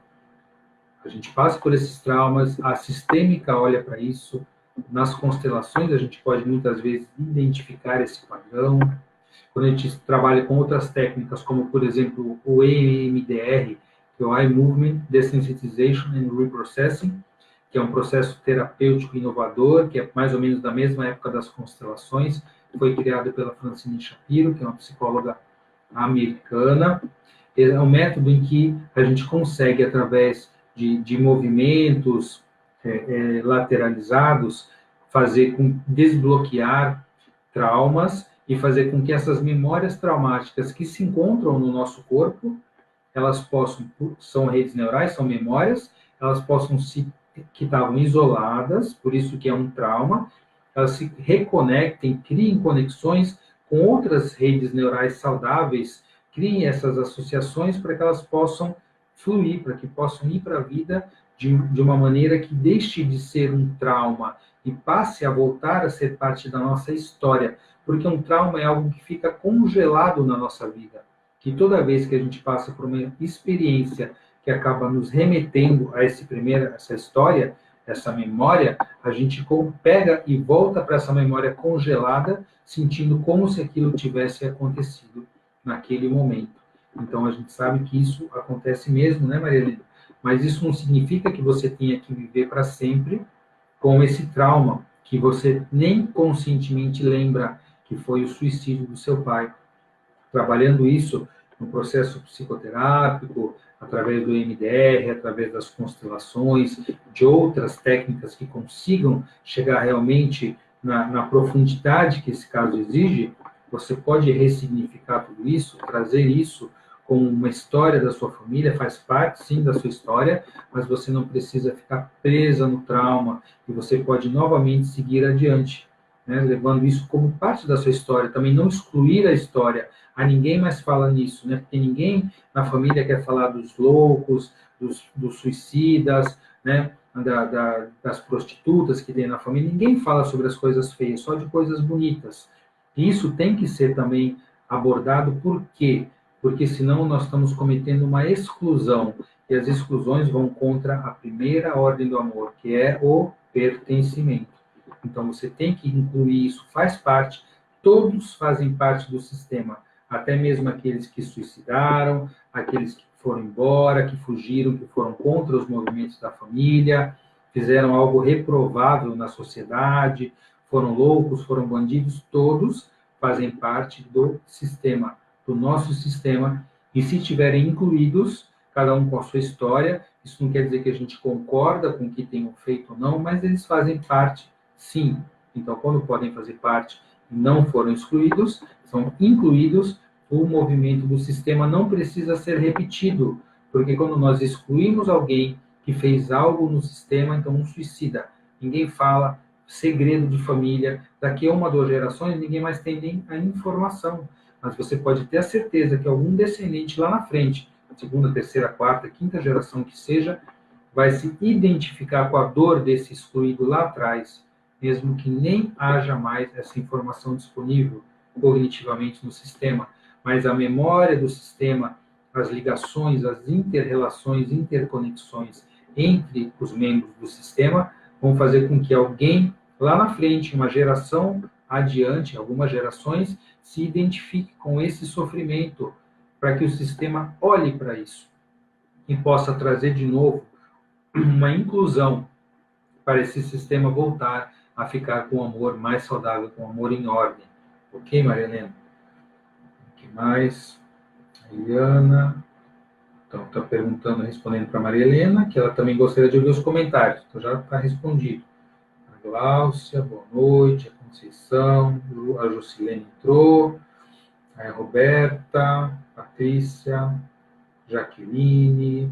A gente passa por esses traumas, a sistêmica olha para isso, nas constelações a gente pode muitas vezes identificar esse padrão. Quando a gente trabalha com outras técnicas, como por exemplo o EMDR, que é o Eye Movement Desensitization and Reprocessing, que é um processo terapêutico inovador, que é mais ou menos da mesma época das constelações, foi criado pela Francine Shapiro, que é uma psicóloga americana. É um método em que a gente consegue, através de movimentos lateralizados, desbloquear traumas e fazer com que essas memórias traumáticas que se encontram no nosso corpo, elas possam, são redes neurais, são memórias, elas possam que estavam isoladas, por isso que é um trauma, elas se reconectem, criem conexões com outras redes neurais saudáveis, criem essas associações para que elas possam fluir, para que possam ir para a vida de uma maneira que deixe de ser um trauma e passe a voltar a ser parte da nossa história, porque um trauma é algo que fica congelado na nossa vida, que toda vez que a gente passa por uma experiência que acaba nos remetendo a essa história, essa memória, a gente pega e volta para essa memória congelada, sentindo como se aquilo tivesse acontecido naquele momento. Então, a gente sabe que isso acontece mesmo, né, Maria Helena? Mas isso não significa que você tenha que viver para sempre com esse trauma, que você nem conscientemente lembra que foi o suicídio do seu pai. Trabalhando isso no processo psicoterápico, através do MDR, através das constelações, de outras técnicas que consigam chegar realmente na profundidade que esse caso exige, você pode ressignificar tudo isso, trazer isso como uma história da sua família, faz parte, sim, da sua história, mas você não precisa ficar presa no trauma, e você pode novamente seguir adiante, né, levando isso como parte da sua história, também não excluir a história. Ninguém mais fala nisso, né, porque ninguém na família quer falar dos loucos, dos suicidas, né, das prostitutas que tem na família, ninguém fala sobre as coisas feias, só de coisas bonitas. E isso tem que ser também abordado, por quê? Porque senão nós estamos cometendo uma exclusão, e as exclusões vão contra a primeira ordem do amor, que é o pertencimento. Então você tem que incluir isso, faz parte, todos fazem parte do sistema. até mesmo aqueles que suicidaram, aqueles que foram embora, que fugiram, que foram contra os movimentos da família, fizeram algo reprovável na sociedade, foram loucos, foram bandidos, todos fazem parte do sistema, do nosso sistema, e se estiverem incluídos, cada um com a sua história, isso não quer dizer que a gente concorda com o que tenham feito ou não, mas eles fazem parte, sim. Então, quando podem fazer parte e não foram excluídos, são incluídos, o movimento do sistema não precisa ser repetido, porque quando nós excluímos alguém que fez algo no sistema, então um suicida. Ninguém fala, segredo de família, daqui a 1 ou 2 gerações, ninguém mais tem nem a informação. Mas você pode ter a certeza que algum descendente lá na frente, 2ª, 3ª, 4ª, 5ª geração que seja, vai se identificar com a dor desse excluído lá atrás, mesmo que nem haja mais essa informação disponível cognitivamente no sistema. Mas a memória do sistema, as ligações, as inter-relações, interconexões entre os membros do sistema vão fazer com que alguém lá na frente, uma geração adiante, algumas gerações, se identifique com esse sofrimento, para que o sistema olhe para isso e possa trazer de novo uma inclusão para esse sistema voltar a ficar com o amor mais saudável, com o amor em ordem. Ok, Maria Helena? O que mais? A Eliana. Então, está perguntando, respondendo para a Maria Helena, que ela também gostaria de ouvir os comentários. Então, já está respondido. A Gláucia, boa noite. A Conceição, a Jusilene entrou. A Roberta, Patrícia, Jaqueline.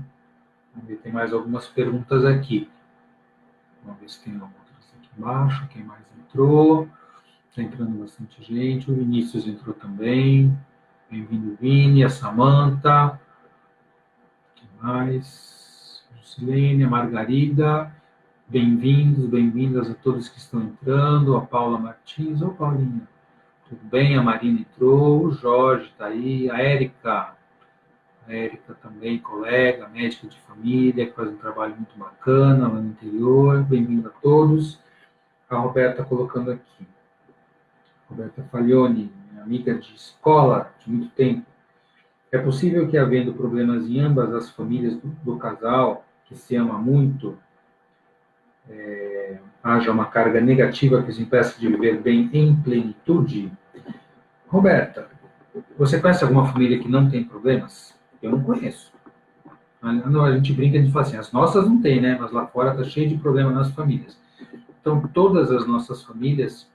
Vamos ver, tem mais algumas perguntas aqui. Vamos ver se tem outras aqui embaixo. Quem mais entrou? Está entrando bastante gente. O Vinícius entrou também. Bem-vindo, Vini. A Samanta. Quem mais? A Jusilene, a Margarida. Bem-vindos, bem-vindas a todos que estão entrando. A Paula Martins. Ô, Paulinha. Tudo bem? A Marina entrou. O Jorge está aí. A Érica. A Érica também, colega, médica de família, que faz um trabalho muito bacana lá no interior. Bem-vindo a todos. A Roberta colocando aqui. Roberta Faglione, minha amiga de escola de muito tempo. É possível que, havendo problemas em ambas as famílias do casal, que se ama muito, haja uma carga negativa que os impeça de viver bem em plenitude? Roberta, você conhece alguma família que não tem problemas? Eu não conheço. A gente brinca de falar assim, as nossas não tem, né? Mas lá fora está cheio de problemas nas famílias. Então, todas as nossas famílias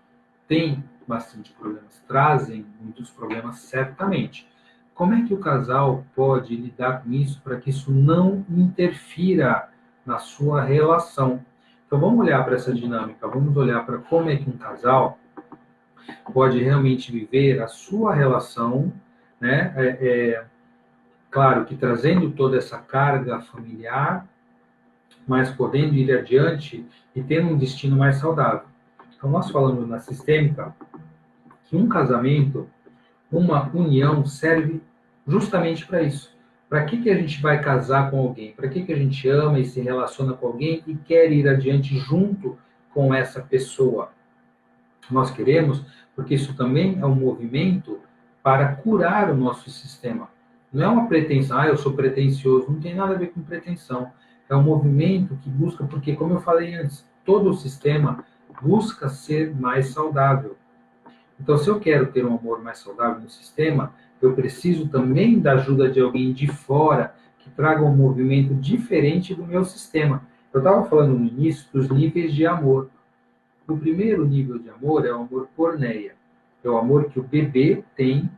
têm bastante problemas, trazem muitos problemas, certamente. Como é que o casal pode lidar com isso para que isso não interfira na sua relação? Então, vamos olhar para essa dinâmica, vamos olhar para como é que um casal pode realmente viver a sua relação, né? Claro que trazendo toda essa carga familiar, mas podendo ir adiante e tendo um destino mais saudável. Então, nós falamos na sistêmica que um casamento, uma união, serve justamente para isso. Para que a gente vai casar com alguém? Para que a gente ama e se relaciona com alguém e quer ir adiante junto com essa pessoa? Nós queremos, porque isso também é um movimento para curar o nosso sistema. Não é uma pretensão, eu sou pretensioso, não tem nada a ver com pretensão. É um movimento que busca, porque, como eu falei antes, todo o sistema busca ser mais saudável. Então, se eu quero ter um amor mais saudável no sistema, eu preciso também da ajuda de alguém de fora que traga um movimento diferente do meu sistema. Eu estava falando no início dos níveis de amor. O primeiro nível de amor é o amor porneia. É o amor que o bebê tem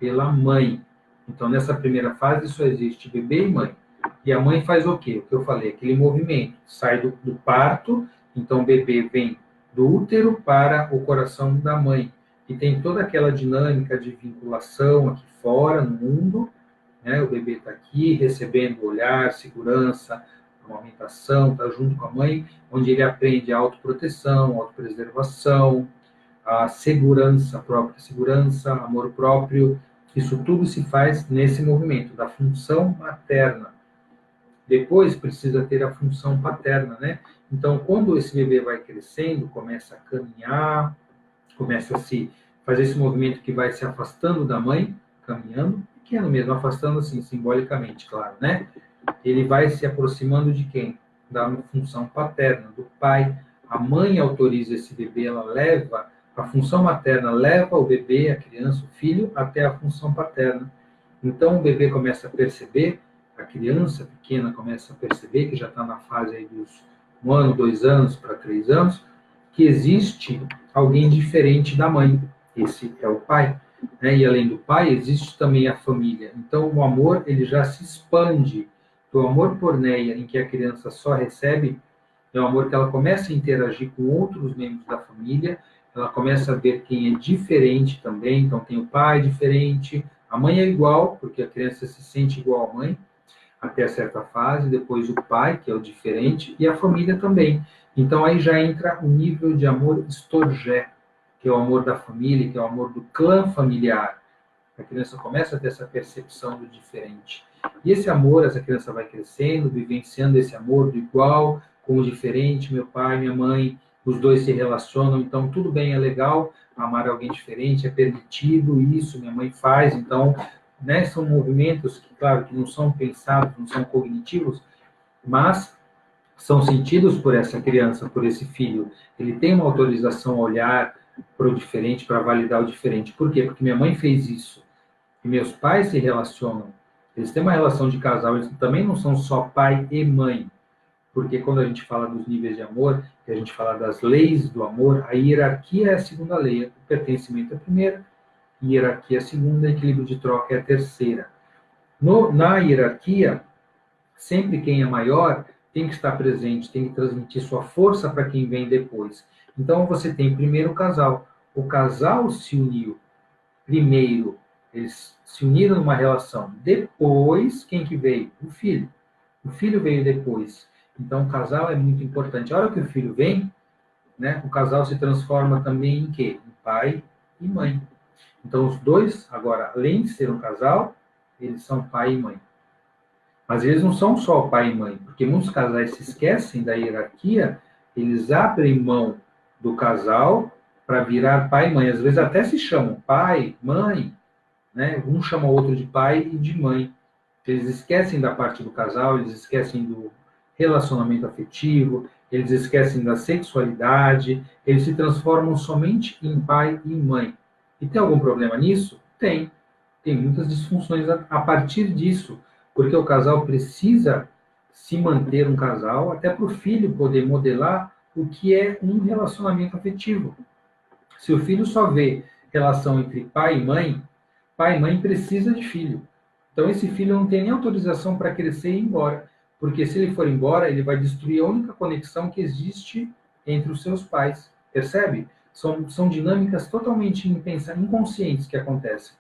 pela mãe. Então, nessa primeira fase, só existe bebê e mãe. E a mãe faz o quê? O que eu falei, aquele movimento. Sai do parto, então o bebê vem do útero para o coração da mãe. E tem toda aquela dinâmica de vinculação aqui fora, no mundo. Né? O bebê está aqui, recebendo olhar, segurança, amamentação, está junto com a mãe, onde ele aprende a autoproteção, autopreservação, a segurança, a própria segurança, amor próprio. Isso tudo se faz nesse movimento da função materna. Depois precisa ter a função paterna, né? Então, quando esse bebê vai crescendo, começa a caminhar, começa a se fazer esse movimento que vai se afastando da mãe, caminhando, pequeno mesmo, afastando assim, simbolicamente, claro, né? Ele vai se aproximando de quem? Da função paterna, do pai. A mãe autoriza esse bebê, ela leva, a função materna leva o bebê, a criança, o filho, até a função paterna. Então o bebê começa a perceber, a criança pequena começa a perceber, que já está na fase aí dos 1 ano, 2 anos para 3 anos, que existe alguém diferente da mãe. Esse é o pai. Né? E além do pai, existe também a família. Então o amor ele já se expande. Do amor porneia, em que a criança só recebe, é um amor que ela começa a interagir com outros membros da família, ela começa a ver quem é diferente também, então tem o pai diferente, a mãe é igual, porque a criança se sente igual à mãe, até certa fase, depois o pai, que é o diferente, e a família também. Então aí já entra o nível de amor storgé, que é o amor da família, que é o amor do clã familiar. A criança começa a ter essa percepção do diferente. E esse amor, essa criança vai crescendo, vivenciando esse amor do igual com o diferente, meu pai, minha mãe, os dois se relacionam, então tudo bem, é legal amar alguém diferente, é permitido, isso minha mãe faz, então, né, são movimentos que, claro, que não são pensados, não são cognitivos, mas são sentidos por essa criança, por esse filho. Ele tem uma autorização a olhar para o diferente, para validar o diferente. Por quê? Porque minha mãe fez isso. E meus pais se relacionam. Eles têm uma relação de casal, eles também não são só pai e mãe. Porque quando a gente fala dos níveis de amor, que a gente fala das leis do amor, a hierarquia é a segunda lei, o pertencimento é a primeira, hierarquia é a segunda, equilíbrio de troca é a terceira. Na hierarquia, sempre quem é maior tem que estar presente, tem que transmitir sua força para quem vem depois. Então você tem primeiro o casal. O casal se uniu primeiro, eles se uniram numa relação. Depois, quem que veio? O filho. O filho veio depois. Então, o casal é muito importante. A hora que o filho vem, né, o casal se transforma também em quê? Em pai e mãe. Então, os dois, agora, além de ser um casal, eles são pai e mãe. Mas eles não são só pai e mãe, porque muitos casais se esquecem da hierarquia, eles abrem mão do casal para virar pai e mãe. Às vezes até se chamam pai, mãe, né? Um chama o outro de pai e de mãe. Eles esquecem da parte do casal, eles esquecem do relacionamento afetivo, eles esquecem da sexualidade, eles se transformam somente em pai e mãe. E tem algum problema nisso? Tem. Tem muitas disfunções a partir disso, porque o casal precisa se manter um casal, até para o filho poder modelar o que é um relacionamento afetivo. Se o filho só vê relação entre pai e mãe precisa de filho. Então esse filho não tem nem autorização para crescer e ir embora, porque se ele for embora, ele vai destruir a única conexão que existe entre os seus pais. Percebe? São dinâmicas totalmente inconscientes que acontecem.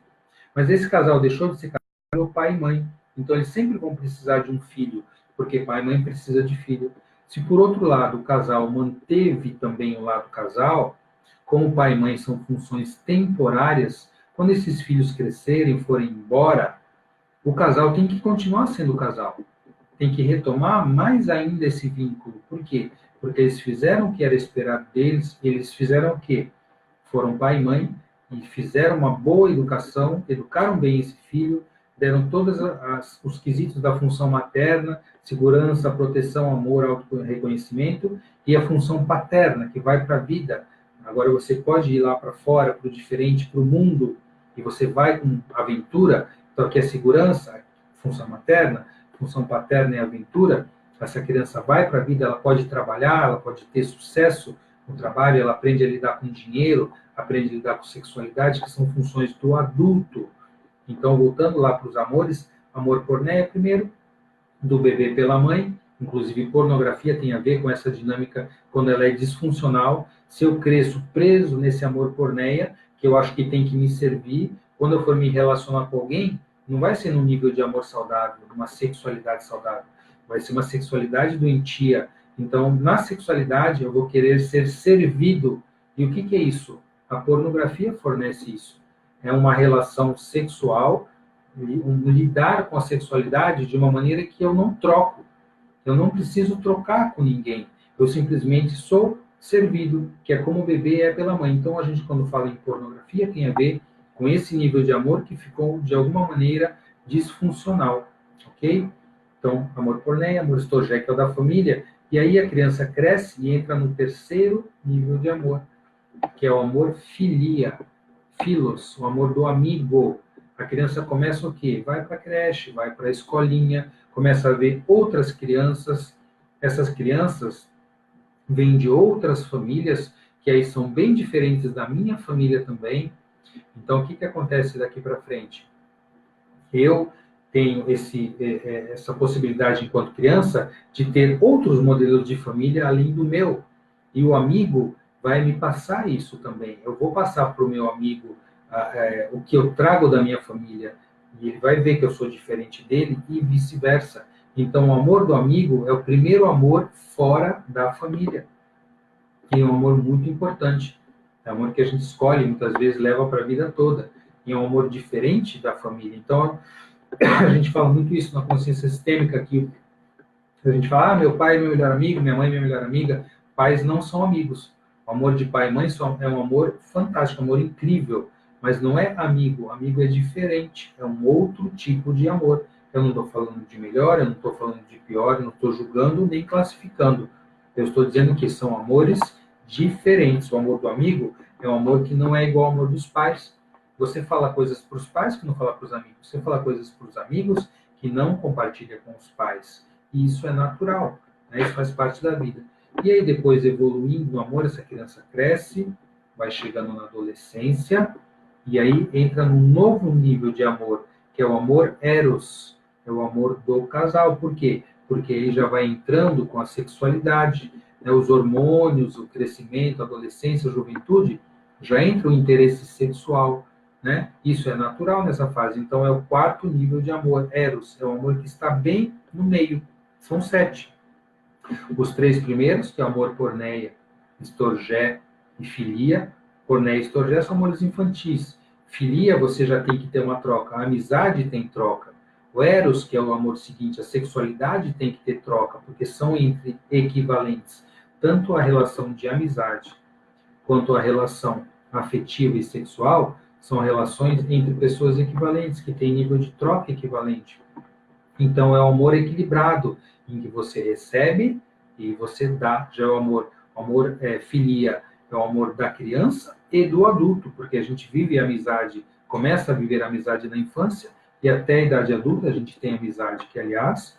Mas esse casal deixou de ser casal, pai e mãe. Então eles sempre vão precisar de um filho, porque pai e mãe precisa de filho. Se por outro lado o casal manteve também o lado casal, como pai e mãe são funções temporárias, quando esses filhos crescerem, forem embora, o casal tem que continuar sendo casal. Tem que retomar mais ainda esse vínculo. Por quê? Porque eles fizeram o que era esperado deles, eles fizeram o quê? Foram pai e mãe e fizeram uma boa educação, educaram bem esse filho, deram todos os quesitos da função materna, segurança, proteção, amor, auto-reconhecimento, e a função paterna, que vai para a vida. Agora você pode ir lá para fora, para o diferente, para o mundo, e você vai com aventura. Então aqui é segurança, função materna, função paterna é aventura. Essa criança vai para a vida, ela pode trabalhar, ela pode ter sucesso no trabalho, ela aprende a lidar com dinheiro, aprende a lidar com sexualidade, que são funções do adulto. Então, voltando lá para os amores, amor porneia primeiro, do bebê pela mãe, inclusive pornografia tem a ver com essa dinâmica quando ela é disfuncional. Se eu cresço preso nesse amor porneia, que eu acho que tem que me servir, quando eu for me relacionar com alguém, não vai ser num nível de amor saudável, uma sexualidade saudável, vai ser uma sexualidade doentia. Então, na sexualidade, eu vou querer ser servido. E o que é isso? A pornografia fornece isso. É uma relação sexual, lidar com a sexualidade de uma maneira que eu não troco. Eu não preciso trocar com ninguém. Eu simplesmente sou servido, que é como o bebê é pela mãe. Então, a gente, quando fala em pornografia, tem a ver com esse nível de amor que ficou, de alguma maneira, disfuncional, ok? Então, amor porneia, amor storgé, que é o da família, e aí a criança cresce e entra no terceiro nível de amor, que é o amor filia, filos, o amor do amigo. A criança começa o quê? Vai para a creche, vai para a escolinha, começa a ver outras crianças. Essas crianças vêm de outras famílias, que aí são bem diferentes da minha família também. Então, o que acontece daqui para frente? Eu tenho essa possibilidade, enquanto criança, de ter outros modelos de família além do meu. E o amigo vai me passar isso também. Eu vou passar para o meu amigo o que eu trago da minha família, e ele vai ver que eu sou diferente dele, e vice-versa. Então, o amor do amigo é o primeiro amor fora da família. E é um amor muito importante. É um amor que a gente escolhe, muitas vezes leva para a vida toda. E é um amor diferente da família. Então, a gente fala muito isso na consciência sistêmica, que a gente fala, meu pai é meu melhor amigo, minha mãe é minha melhor amiga. Pais não são amigos. O amor de pai e mãe é um amor fantástico, um amor incrível, mas não é amigo. Amigo é diferente, é um outro tipo de amor. Eu não estou falando de melhor, eu não estou falando de pior, eu não estou julgando nem classificando. Eu estou dizendo que são amores diferentes. O amor do amigo é um amor que não é igual ao amor dos pais. Você fala coisas para os pais que não fala para os amigos. Você fala coisas para os amigos que não compartilha com os pais. E isso é natural, né? Isso faz parte da vida. E aí, depois, evoluindo no amor, essa criança cresce, vai chegando na adolescência, e aí entra num novo nível de amor, que é o amor eros, é o amor do casal. Por quê? Porque aí já vai entrando com a sexualidade, né? Os hormônios, o crescimento, a adolescência, a juventude, já entra o interesse sexual, né? Isso é natural nessa fase. Então, é o quarto nível de amor, eros, é o amor que está bem no meio. São 7. Os 3 primeiros, que é amor porneia, storgé e filia. Porneia e storgé são amores infantis. Filia, você já tem que ter uma troca. A amizade tem troca. O eros, que é o amor seguinte, a sexualidade tem que ter troca, porque são entre equivalentes. Tanto a relação de amizade quanto a relação afetiva e sexual são relações entre pessoas equivalentes, que têm nível de troca equivalente. Então, é o amor equilibrado, em que você recebe e você dá. Já é o amor. O amor filia é o amor da criança e do adulto, porque a gente vive a amizade, começa a viver a amizade na infância, e até a idade adulta a gente tem amizade, que, aliás,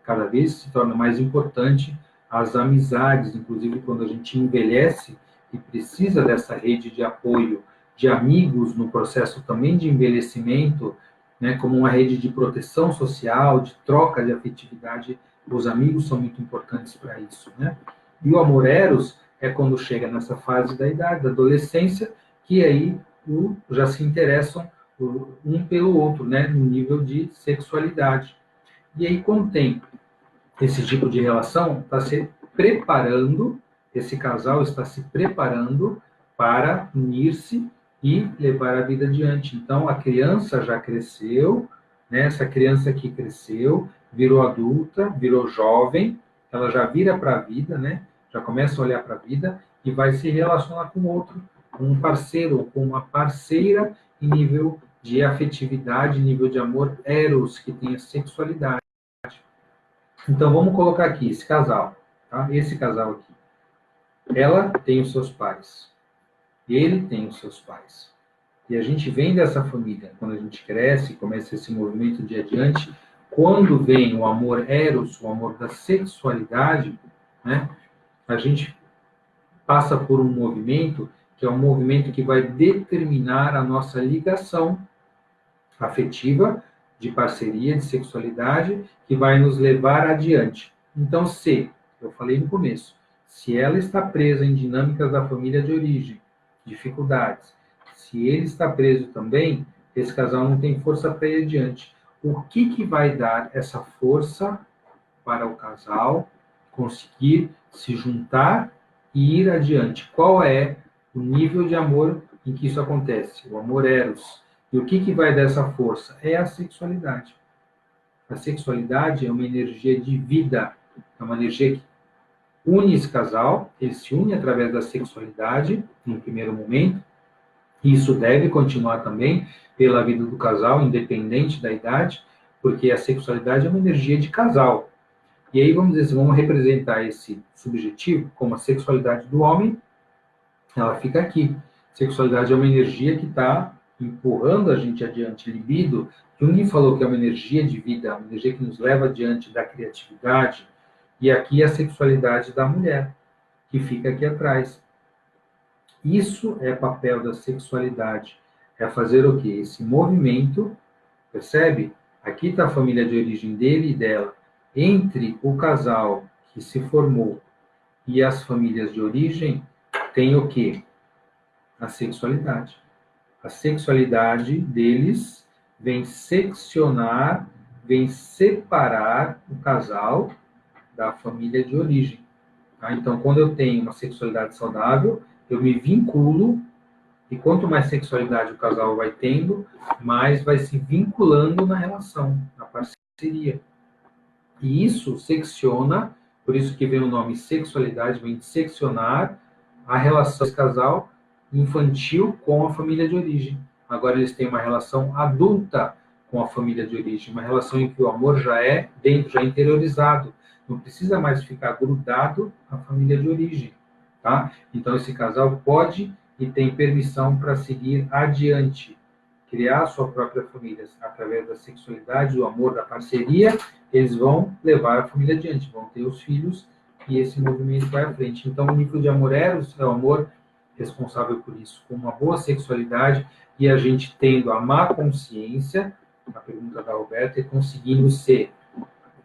cada vez se torna mais importante as amizades, inclusive quando a gente envelhece e precisa dessa rede de apoio, de amigos no processo também de envelhecimento, né, como uma rede de proteção social, de troca de afetividade. Os amigos são muito importantes para isso, né? E o amor eros é quando chega nessa fase da idade, da adolescência, que aí já se interessam um pelo outro, né, no nível de sexualidade. E aí, com o tempo, esse tipo de relação está se preparando, esse casal está se preparando para unir-se e levar a vida adiante. Então, a criança já cresceu, né? Essa criança que cresceu, virou adulta, virou jovem, ela já vira para a vida, né? Já começa a olhar para a vida e vai se relacionar com outro, com um parceiro, com uma parceira em nível de afetividade, nível de amor eros, que tem a sexualidade. Então, vamos colocar aqui esse casal, tá? Esse casal aqui. Ela tem os seus pais. Ele tem os seus pais. E a gente vem dessa família. Quando a gente cresce, começa esse movimento de adiante, quando vem o amor eros, o amor da sexualidade, né? A gente passa por um movimento que é um movimento que vai determinar a nossa ligação afetiva, de parceria, de sexualidade, que vai nos levar adiante. Então, eu falei no começo, se ela está presa em dinâmicas da família de origem, dificuldades, se ele está preso também, esse casal não tem força para ir adiante. O que vai dar essa força para o casal conseguir se juntar e ir adiante? Qual é o nível de amor em que isso acontece? O amor eros. E o que vai dar essa força? É a sexualidade. A sexualidade é uma energia de vida, é uma energia que une esse casal, ele se une através da sexualidade, no primeiro momento, Isso deve continuar também pela vida do casal, independente da idade, porque a sexualidade é uma energia de casal. E aí, vamos dizer, vamos representar esse subjetivo como a sexualidade do homem, ela fica aqui. Sexualidade é uma energia que está empurrando a gente adiante. Libido, Jung falou que é uma energia de vida, uma energia que nos leva adiante da criatividade. E aqui a sexualidade da mulher, que fica aqui atrás. Isso é papel da sexualidade. É fazer o quê? Esse movimento, percebe? Aqui está a família de origem dele e dela. Entre o casal que se formou e as famílias de origem, tem o quê? A sexualidade. A sexualidade deles vem seccionar, vem separar o casal da família de origem. Tá? Então, quando eu tenho uma sexualidade saudável, eu me vinculo, e quanto mais sexualidade o casal vai tendo, mais vai se vinculando na relação, na parceria. E isso secciona, por isso que vem o nome sexualidade, vem de seccionar a relação desse casal infantil com a família de origem. Agora eles têm uma relação adulta com a família de origem, uma relação em que o amor já é dentro, já é interiorizado. Não precisa mais ficar grudado à família de origem, tá? Então esse casal pode e tem permissão para seguir adiante, criar a sua própria família através da sexualidade, do amor, da parceria. Eles vão levar a família adiante, vão ter os filhos e esse movimento vai à frente. Então o nível de amor eros é o amor responsável por isso, com uma boa sexualidade e a gente tendo a má consciência, a pergunta da Roberta, e conseguindo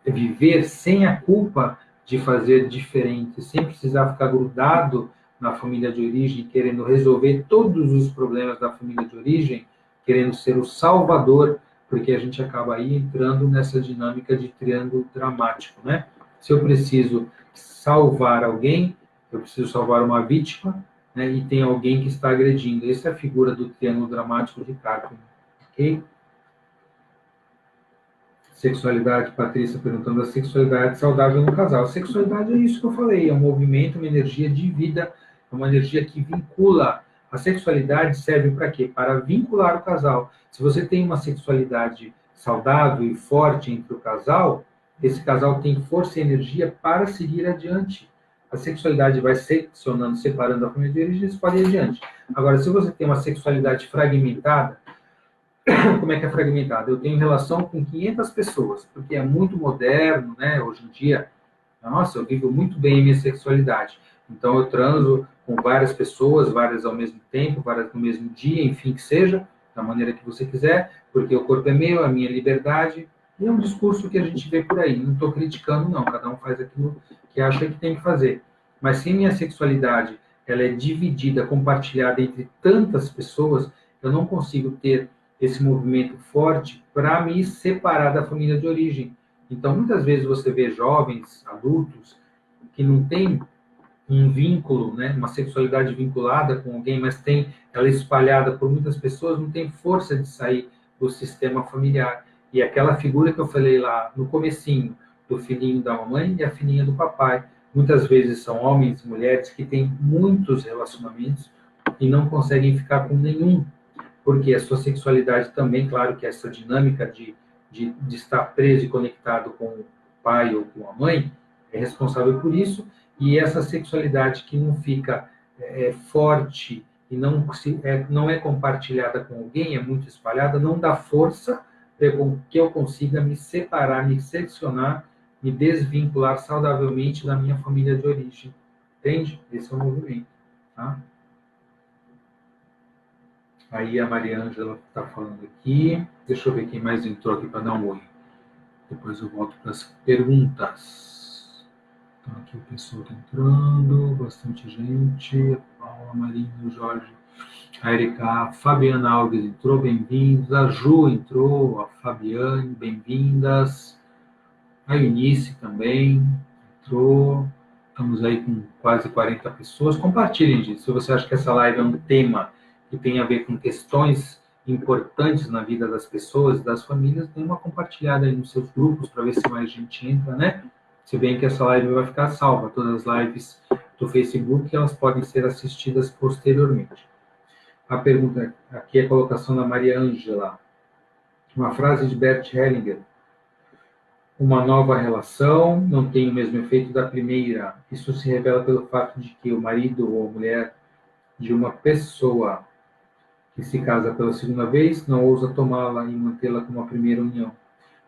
viver sem a culpa de fazer diferente, sem precisar ficar grudado na família de origem, querendo resolver todos os problemas da família de origem, querendo ser o salvador, porque a gente acaba aí entrando nessa dinâmica de triângulo dramático, né? Se eu preciso salvar alguém, eu preciso salvar uma vítima, né, e tem alguém que está agredindo. Essa é a figura do triângulo dramático de Cartman, ok? Sexualidade, Patrícia perguntando a sexualidade saudável no casal. A sexualidade é isso que eu falei, é um movimento, uma energia de vida, é uma energia que vincula. A sexualidade serve para quê? Para vincular o casal. Se você tem uma sexualidade saudável e forte entre o casal, esse casal tem força e energia para seguir adiante. A sexualidade vai seccionando, separando a família de origem, eles podem ir adiante. Agora, se você tem uma sexualidade fragmentada, como é que é fragmentada? Eu tenho relação com 500 pessoas, porque é muito moderno, né? Hoje em dia, nossa, eu vivo muito bem a minha sexualidade. Então, eu transo com várias pessoas, várias ao mesmo tempo, várias no mesmo dia, enfim, que seja, da maneira que você quiser, porque o corpo é meu, é a minha liberdade. E é um discurso que a gente vê por aí. Não estou criticando, não. Cada um faz aquilo que acha que tem que fazer. Mas se minha sexualidade ela é dividida, compartilhada entre tantas pessoas, eu não consigo ter esse movimento forte para me separar da família de origem. Então, muitas vezes você vê jovens, adultos, que não têm um vínculo, né, uma sexualidade vinculada com alguém, mas tem ela espalhada por muitas pessoas, não tem força de sair do sistema familiar. E aquela figura que eu falei lá no comecinho, do filhinho da mamãe e a filhinha do papai, muitas vezes são homens e mulheres que têm muitos relacionamentos e não conseguem ficar com nenhum, porque a sua sexualidade também, claro que essa dinâmica de estar preso e conectado com o pai ou com a mãe é responsável por isso, e essa sexualidade que não fica forte e não é compartilhada com alguém, é muito espalhada, não dá força para que eu consiga me separar, me seccionar, me desvincular saudavelmente da minha família de origem. Entende? Esse é o movimento. Tá? Aí a Maria Ângela está falando aqui. Deixa eu ver quem mais entrou aqui para dar um oi. Depois eu volto para as perguntas. Então aqui o pessoal está entrando, bastante gente. A Paula, a Marinho, o Jorge, a Erika, a Fabiana Alves entrou, bem-vindos. A Ju entrou, a Fabiane, bem-vindas. A Eunice também entrou. Estamos aí com quase 40 pessoas. Compartilhem, gente. Se você acha que essa live é um tema que tem a ver com questões importantes na vida das pessoas, das famílias, dê uma compartilhada aí nos seus grupos para ver se mais gente entra, né? Se bem que essa live vai ficar salva, todas as lives do Facebook, elas podem ser assistidas posteriormente. A pergunta aqui é a colocação da Maria Ângela. Uma frase de Bert Hellinger. Uma nova relação não tem o mesmo efeito da primeira. Isso se revela pelo fato de que o marido ou a mulher de uma pessoa que se casa pela segunda vez não ousa tomá-la e mantê-la como a primeira união.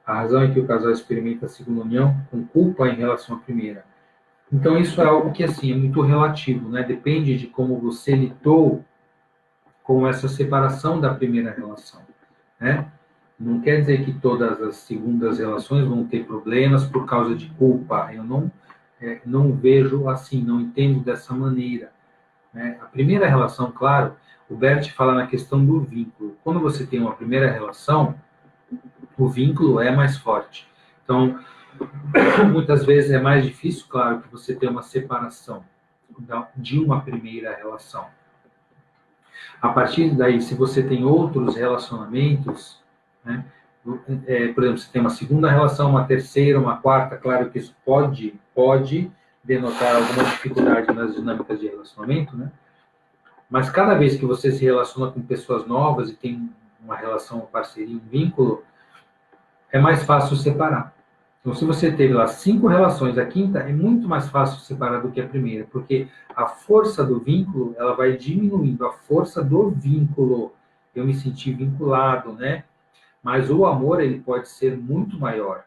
A razão é que o casal experimenta a segunda união com culpa em relação à primeira. Então, isso é algo que, assim, é muito relativo, né? Depende de como você lidou com essa separação da primeira relação, né? Não quer dizer que todas as segundas relações vão ter problemas por causa de culpa. Eu não vejo assim, não entendo dessa maneira, né? A primeira relação, claro, o Bert fala na questão do vínculo. Quando você tem uma primeira relação, o vínculo é mais forte. Então, muitas vezes é mais difícil, claro, que você tenha uma separação de uma primeira relação. A partir daí, se você tem outros relacionamentos, né, por exemplo, você tem uma segunda relação, uma terceira, uma quarta, claro que isso pode denotar alguma dificuldade nas dinâmicas de relacionamento, né? Mas cada vez que você se relaciona com pessoas novas e tem uma relação, uma parceria, um vínculo, é mais fácil separar. Então, se você teve lá 5 relações, a quinta é muito mais fácil separar do que a primeira, porque a força do vínculo, ela vai diminuindo, a força do vínculo. Eu me senti vinculado, né? Mas o amor, ele pode ser muito maior.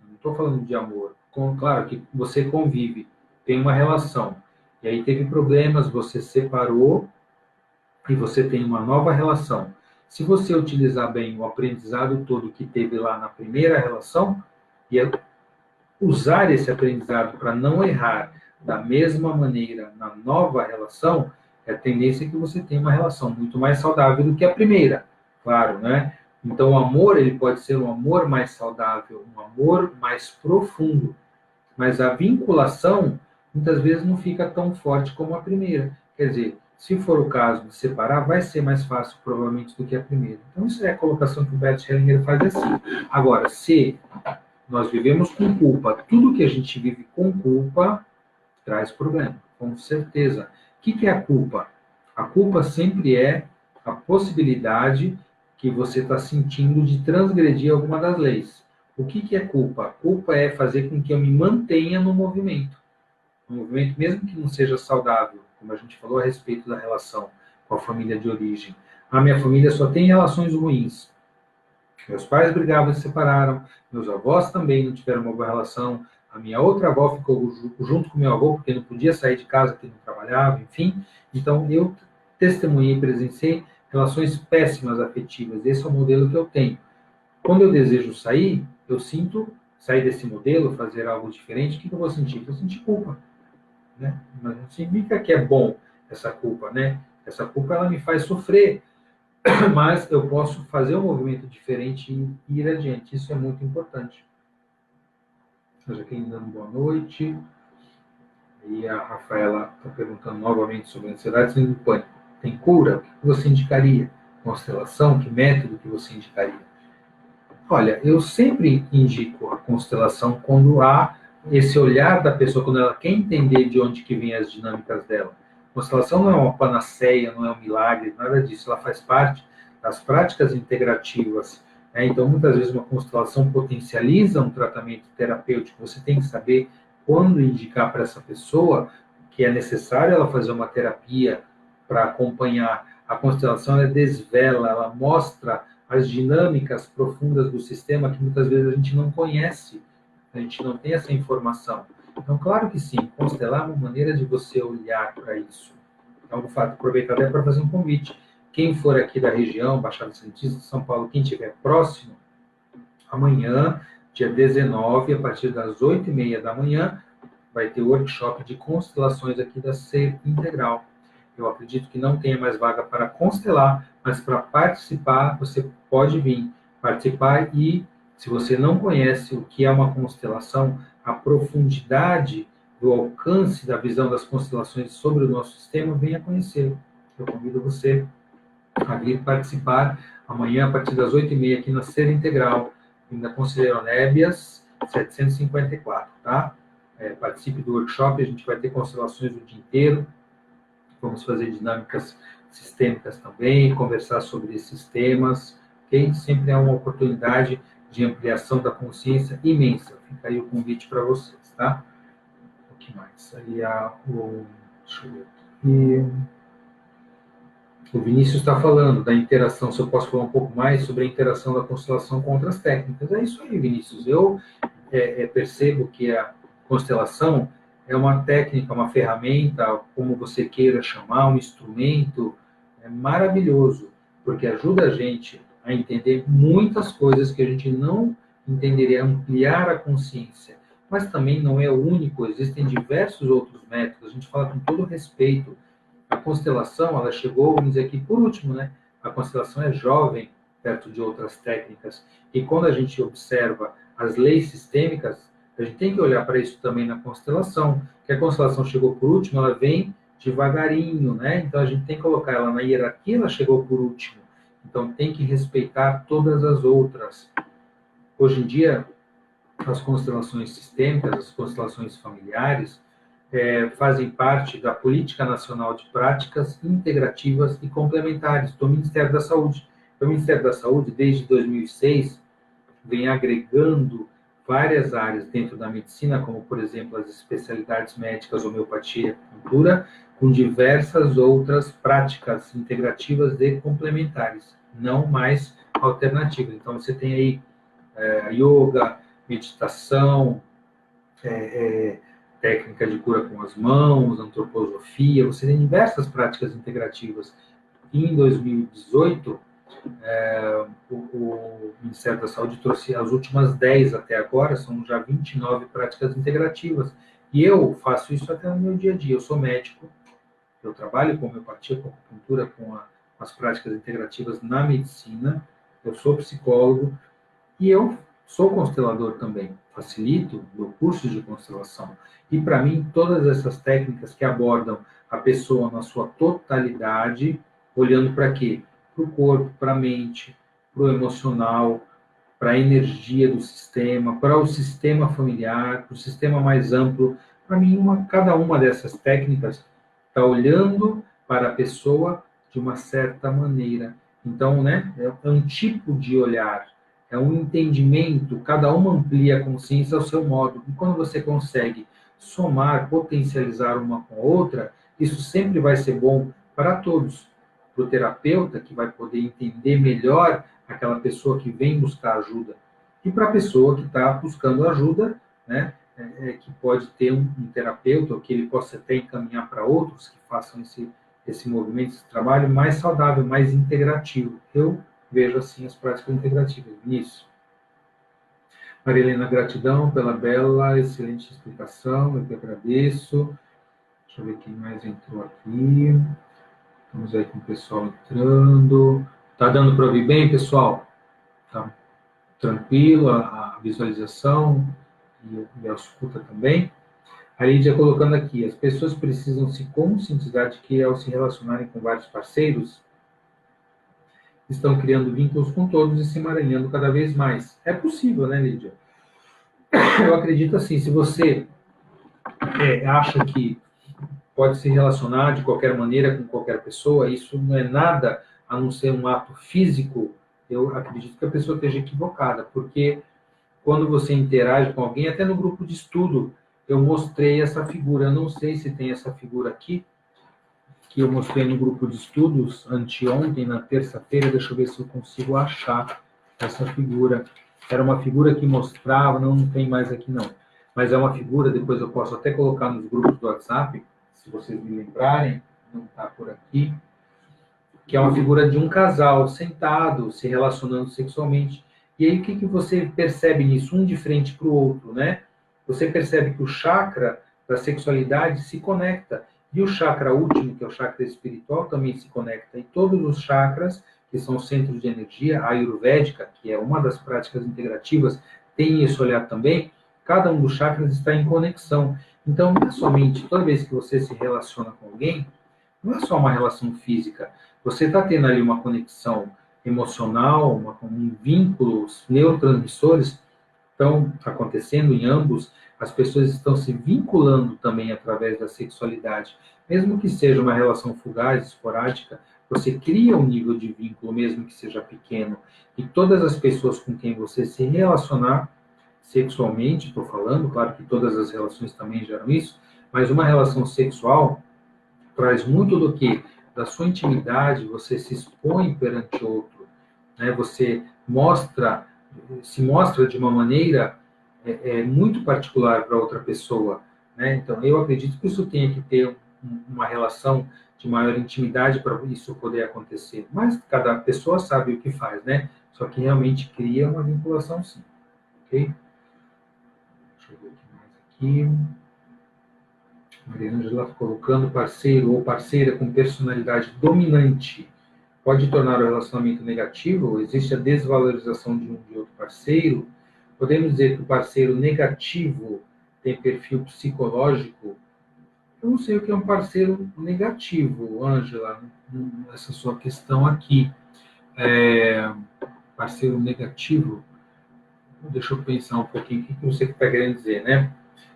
Não estou falando de amor. Claro que você convive, tem uma relação, e aí teve problemas, você separou, e você tem uma nova relação. Se você utilizar bem o aprendizado todo que teve lá na primeira relação, e usar esse aprendizado para não errar da mesma maneira na nova relação, a tendência é que você tenha uma relação muito mais saudável do que a primeira, claro, né? Então, o amor, ele pode ser um amor mais saudável, um amor mais profundo, mas a vinculação, muitas vezes, não fica tão forte como a primeira. Quer dizer, se for o caso de separar, vai ser mais fácil, provavelmente, do que a primeira. Então, isso é a colocação que o Bert Hellinger faz assim. Agora, se nós vivemos com culpa, tudo que a gente vive com culpa traz problema, com certeza. O que é a culpa? A culpa sempre é a possibilidade que você está sentindo de transgredir alguma das leis. O que é culpa? Culpa é fazer com que eu me mantenha no movimento. Um movimento, mesmo que não seja saudável, como a gente falou a respeito da relação com a família de origem. A minha família só tem relações ruins. Meus pais brigavam e se separaram, meus avós também não tiveram uma boa relação, a minha outra avó ficou junto com meu avô porque não podia sair de casa, porque não trabalhava, enfim. Então, eu testemunhei, presenciei relações péssimas afetivas. Esse é o modelo que eu tenho. Quando eu desejo sair, eu sinto sair desse modelo, fazer algo diferente. O que eu vou sentir? Eu vou sentir culpa, né? Mas não significa que é bom essa culpa, né? Essa culpa, ela me faz sofrer, mas eu posso fazer um movimento diferente e ir adiante. Isso é muito importante. A Jaqueline dando boa noite. E a Rafaela está perguntando novamente sobre a ansiedade, sendo do pânico. Tem cura? O que você indicaria? Constelação? Que método que você indicaria? Olha, eu sempre indico a constelação quando há esse olhar da pessoa, quando ela quer entender de onde que vêm as dinâmicas dela. A constelação não é uma panaceia, não é um milagre, nada disso. Ela faz parte das práticas integrativas, né? Então, muitas vezes, uma constelação potencializa um tratamento terapêutico. Você tem que saber quando indicar para essa pessoa que é necessário ela fazer uma terapia para acompanhar. A constelação, ela desvela, ela mostra as dinâmicas profundas do sistema que muitas vezes a gente não conhece, a gente não tem essa informação. Então, claro que sim, constelar é uma maneira de você olhar para isso. Então, vou aproveitar até para fazer um convite. Quem for aqui da região, Baixada Santista, São Paulo, quem estiver próximo, amanhã, dia 19, a partir das 8h30 da manhã, vai ter o workshop de constelações aqui da Ser Integral. Eu acredito que não tenha mais vaga para constelar, mas para participar, você pode vir participar e, se você não conhece o que é uma constelação, a profundidade do alcance da visão das constelações sobre o nosso sistema, venha conhecer. Eu convido você a vir participar amanhã, a partir das 8h30, aqui na Ser Integral, na Conselheiro Nébias, 754, tá? Participe do workshop, a gente vai ter constelações o dia inteiro, vamos fazer dinâmicas sistêmicas também, conversar sobre esses temas, ok? Sempre é uma oportunidade de ampliação da consciência imensa. Fica aí o convite para vocês, tá? O que mais? Aí deixa eu ver aqui. O Vinícius está falando da interação, se eu posso falar um pouco mais sobre a interação da constelação com outras técnicas. É isso aí, Vinícius. Eu percebo que a constelação é uma técnica, uma ferramenta, como você queira chamar, um instrumento maravilhoso, porque ajuda a gente a entender muitas coisas que a gente não entenderia, ampliar a consciência. Mas também não é o único, existem diversos outros métodos. A gente fala com todo respeito. A constelação, ela chegou, vamos dizer aqui, por último, né? A constelação é jovem, perto de outras técnicas. E quando a gente observa as leis sistêmicas, a gente tem que olhar para isso também na constelação, que a constelação chegou por último, ela vem devagarinho, né? Então a gente tem que colocar ela na hierarquia, ela chegou por último. Então tem que respeitar todas as outras. Hoje em dia, as constelações sistêmicas, as constelações familiares, fazem parte da Política Nacional de Práticas Integrativas e Complementares do Ministério da Saúde. O Ministério da Saúde, desde 2006, vem agregando várias áreas dentro da medicina, como, por exemplo, as especialidades médicas, homeopatia e acupuntura, com diversas outras práticas integrativas e complementares, não mais alternativas. Então, você tem aí yoga, meditação, técnica de cura com as mãos, antroposofia, você tem diversas práticas integrativas. Em 2018, o Ministério da Saúde trouxe as últimas 10 até agora, são já 29 práticas integrativas. E eu faço isso até no meu dia a dia. Eu sou médico, eu trabalho com homeopatia, com acupuntura, com as práticas integrativas na medicina, eu sou psicólogo e eu sou constelador também, facilito, dou cursos de constelação. E, para mim, todas essas técnicas que abordam a pessoa na sua totalidade, olhando para quê? Para o corpo, para a mente, para o emocional, para a energia do sistema, para o sistema familiar, para o sistema mais amplo. Para mim, cada uma dessas técnicas está olhando para a pessoa de uma certa maneira. Então, né, é um tipo de olhar, é um entendimento, cada uma amplia a consciência ao seu modo. E quando você consegue somar, potencializar uma com a outra, isso sempre vai ser bom para todos. Para o terapeuta, que vai poder entender melhor aquela pessoa que vem buscar ajuda, e para a pessoa que está buscando ajuda, né, que pode ter um terapeuta, ou que ele possa até encaminhar para outros que façam esse movimento, esse trabalho mais saudável, mais integrativo. Eu vejo assim as práticas integrativas. Nisso. Maria Helena, gratidão pela bela, excelente explicação, eu que agradeço. Deixa eu ver quem mais entrou aqui. Estamos aí com o pessoal entrando. Tá dando para ouvir bem, pessoal? Tá tranquilo a visualização e a escuta também? A Lídia colocando aqui, as pessoas precisam se conscientizar de que, ao se relacionarem com vários parceiros, estão criando vínculos com todos e se emaranhando cada vez mais. É possível, né, Lídia? Eu acredito assim, se você acha que pode se relacionar de qualquer maneira com qualquer pessoa, isso não é nada a não ser um ato físico, eu acredito que a pessoa esteja equivocada, porque quando você interage com alguém, até no grupo de estudo, eu mostrei essa figura, eu não sei se tem essa figura aqui, que eu mostrei no grupo de estudos anteontem, na terça-feira, deixa eu ver se eu consigo achar essa figura. Era uma figura que mostrava, não tem mais aqui não, mas é uma figura, depois eu posso até colocar nos grupos do WhatsApp, se vocês me lembrarem, não está por aqui, que é uma figura de um casal sentado, se relacionando sexualmente. E aí o que você percebe nisso, um de frente para o outro, né? Você percebe que o chakra da sexualidade se conecta. E o chakra último, que é o chakra espiritual, também se conecta. E todos os chakras, que são centros de energia, a ayurvédica, que é uma das práticas integrativas, tem esse olhar também. Cada um dos chakras está em conexão. Então, não é somente, toda vez que você se relaciona com alguém, não é só uma relação física. Você está tendo ali uma conexão emocional, um vínculo, os neurotransmissores estão acontecendo em ambos, as pessoas estão se vinculando também através da sexualidade. Mesmo que seja uma relação fugaz, esporádica, Você cria um nível de vínculo, mesmo que seja pequeno, e todas as pessoas com quem você se relacionar, sexualmente, estou falando, claro que todas as relações também geram isso, mas uma relação sexual traz muito do que? Da sua intimidade, você se expõe perante outro, né? Você se mostra de uma maneira muito particular para outra pessoa, né? Então, eu acredito que isso tenha que ter uma relação de maior intimidade para isso poder acontecer. Mas cada pessoa sabe o que faz, né? Só que realmente cria uma vinculação, sim. Ok? Deixa eu ver o que mais aqui. Maria Ângela colocando parceiro ou parceira com personalidade dominante pode tornar o relacionamento negativo? Existe a desvalorização de um de outro parceiro? Podemos dizer que o parceiro negativo tem perfil psicológico? Eu não sei o que é um parceiro negativo, Ângela, essa sua questão aqui. Parceiro negativo? Deixa eu pensar um pouquinho o que você está querendo dizer, né?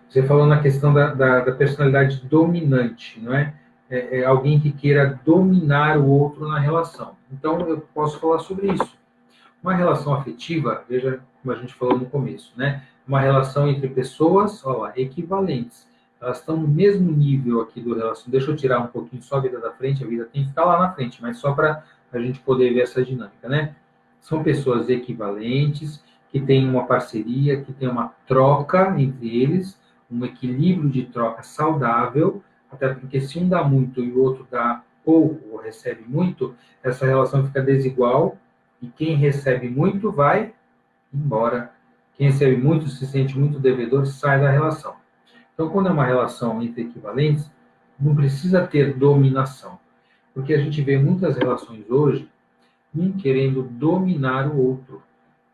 Você falou na questão da personalidade dominante, não é? É alguém que queira dominar o outro na relação. Então, eu posso falar sobre isso. Uma relação afetiva, veja como a gente falou no começo, né? Uma relação entre pessoas, olha lá, equivalentes. Elas estão no mesmo nível aqui do relacionamento. Deixa eu tirar um pouquinho só a vida da frente, a vida tem que ficar lá na frente, mas só para a gente poder ver essa dinâmica, né? São pessoas equivalentes, que têm uma parceria, que têm uma troca entre eles, um equilíbrio de troca saudável, até porque se um dá muito e o outro dá pouco ou recebe muito, essa relação fica desigual e quem recebe muito vai embora. Quem recebe muito se sente muito devedor, sai da relação. Então, quando é uma relação entre equivalentes, não precisa ter dominação. Porque a gente vê muitas relações hoje, um querendo dominar o outro.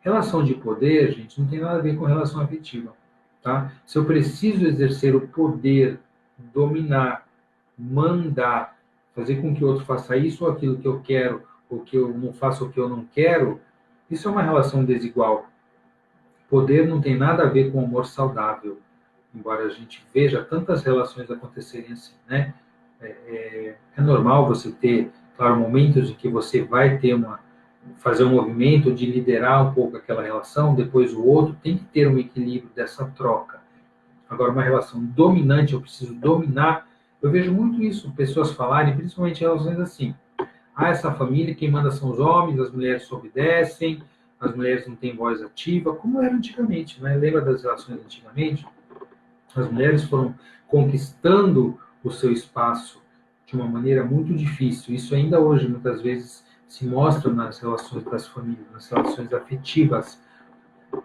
Relação de poder, gente, não tem nada a ver com relação afetiva. Tá? Se eu preciso exercer o poder, dominar, mandar, fazer com que o outro faça isso ou aquilo que eu quero, ou que eu não faça o que eu não quero, isso é uma relação desigual. Poder não tem nada a ver com amor saudável, embora a gente veja tantas relações acontecerem assim, né? É normal você ter, claro, momentos em que você vai ter fazer um movimento de liderar um pouco aquela relação, depois o outro tem que ter um equilíbrio dessa troca. Agora, uma relação dominante, eu preciso dominar, eu vejo muito isso, pessoas falarem, principalmente em relações assim, essa família, quem manda são os homens, as mulheres só obedecem, as mulheres não têm voz ativa, como era antigamente, né? Lembra das relações antigamente? As mulheres foram conquistando o seu espaço de uma maneira muito difícil. Isso ainda hoje, muitas vezes, se mostra nas relações das famílias, nas relações afetivas.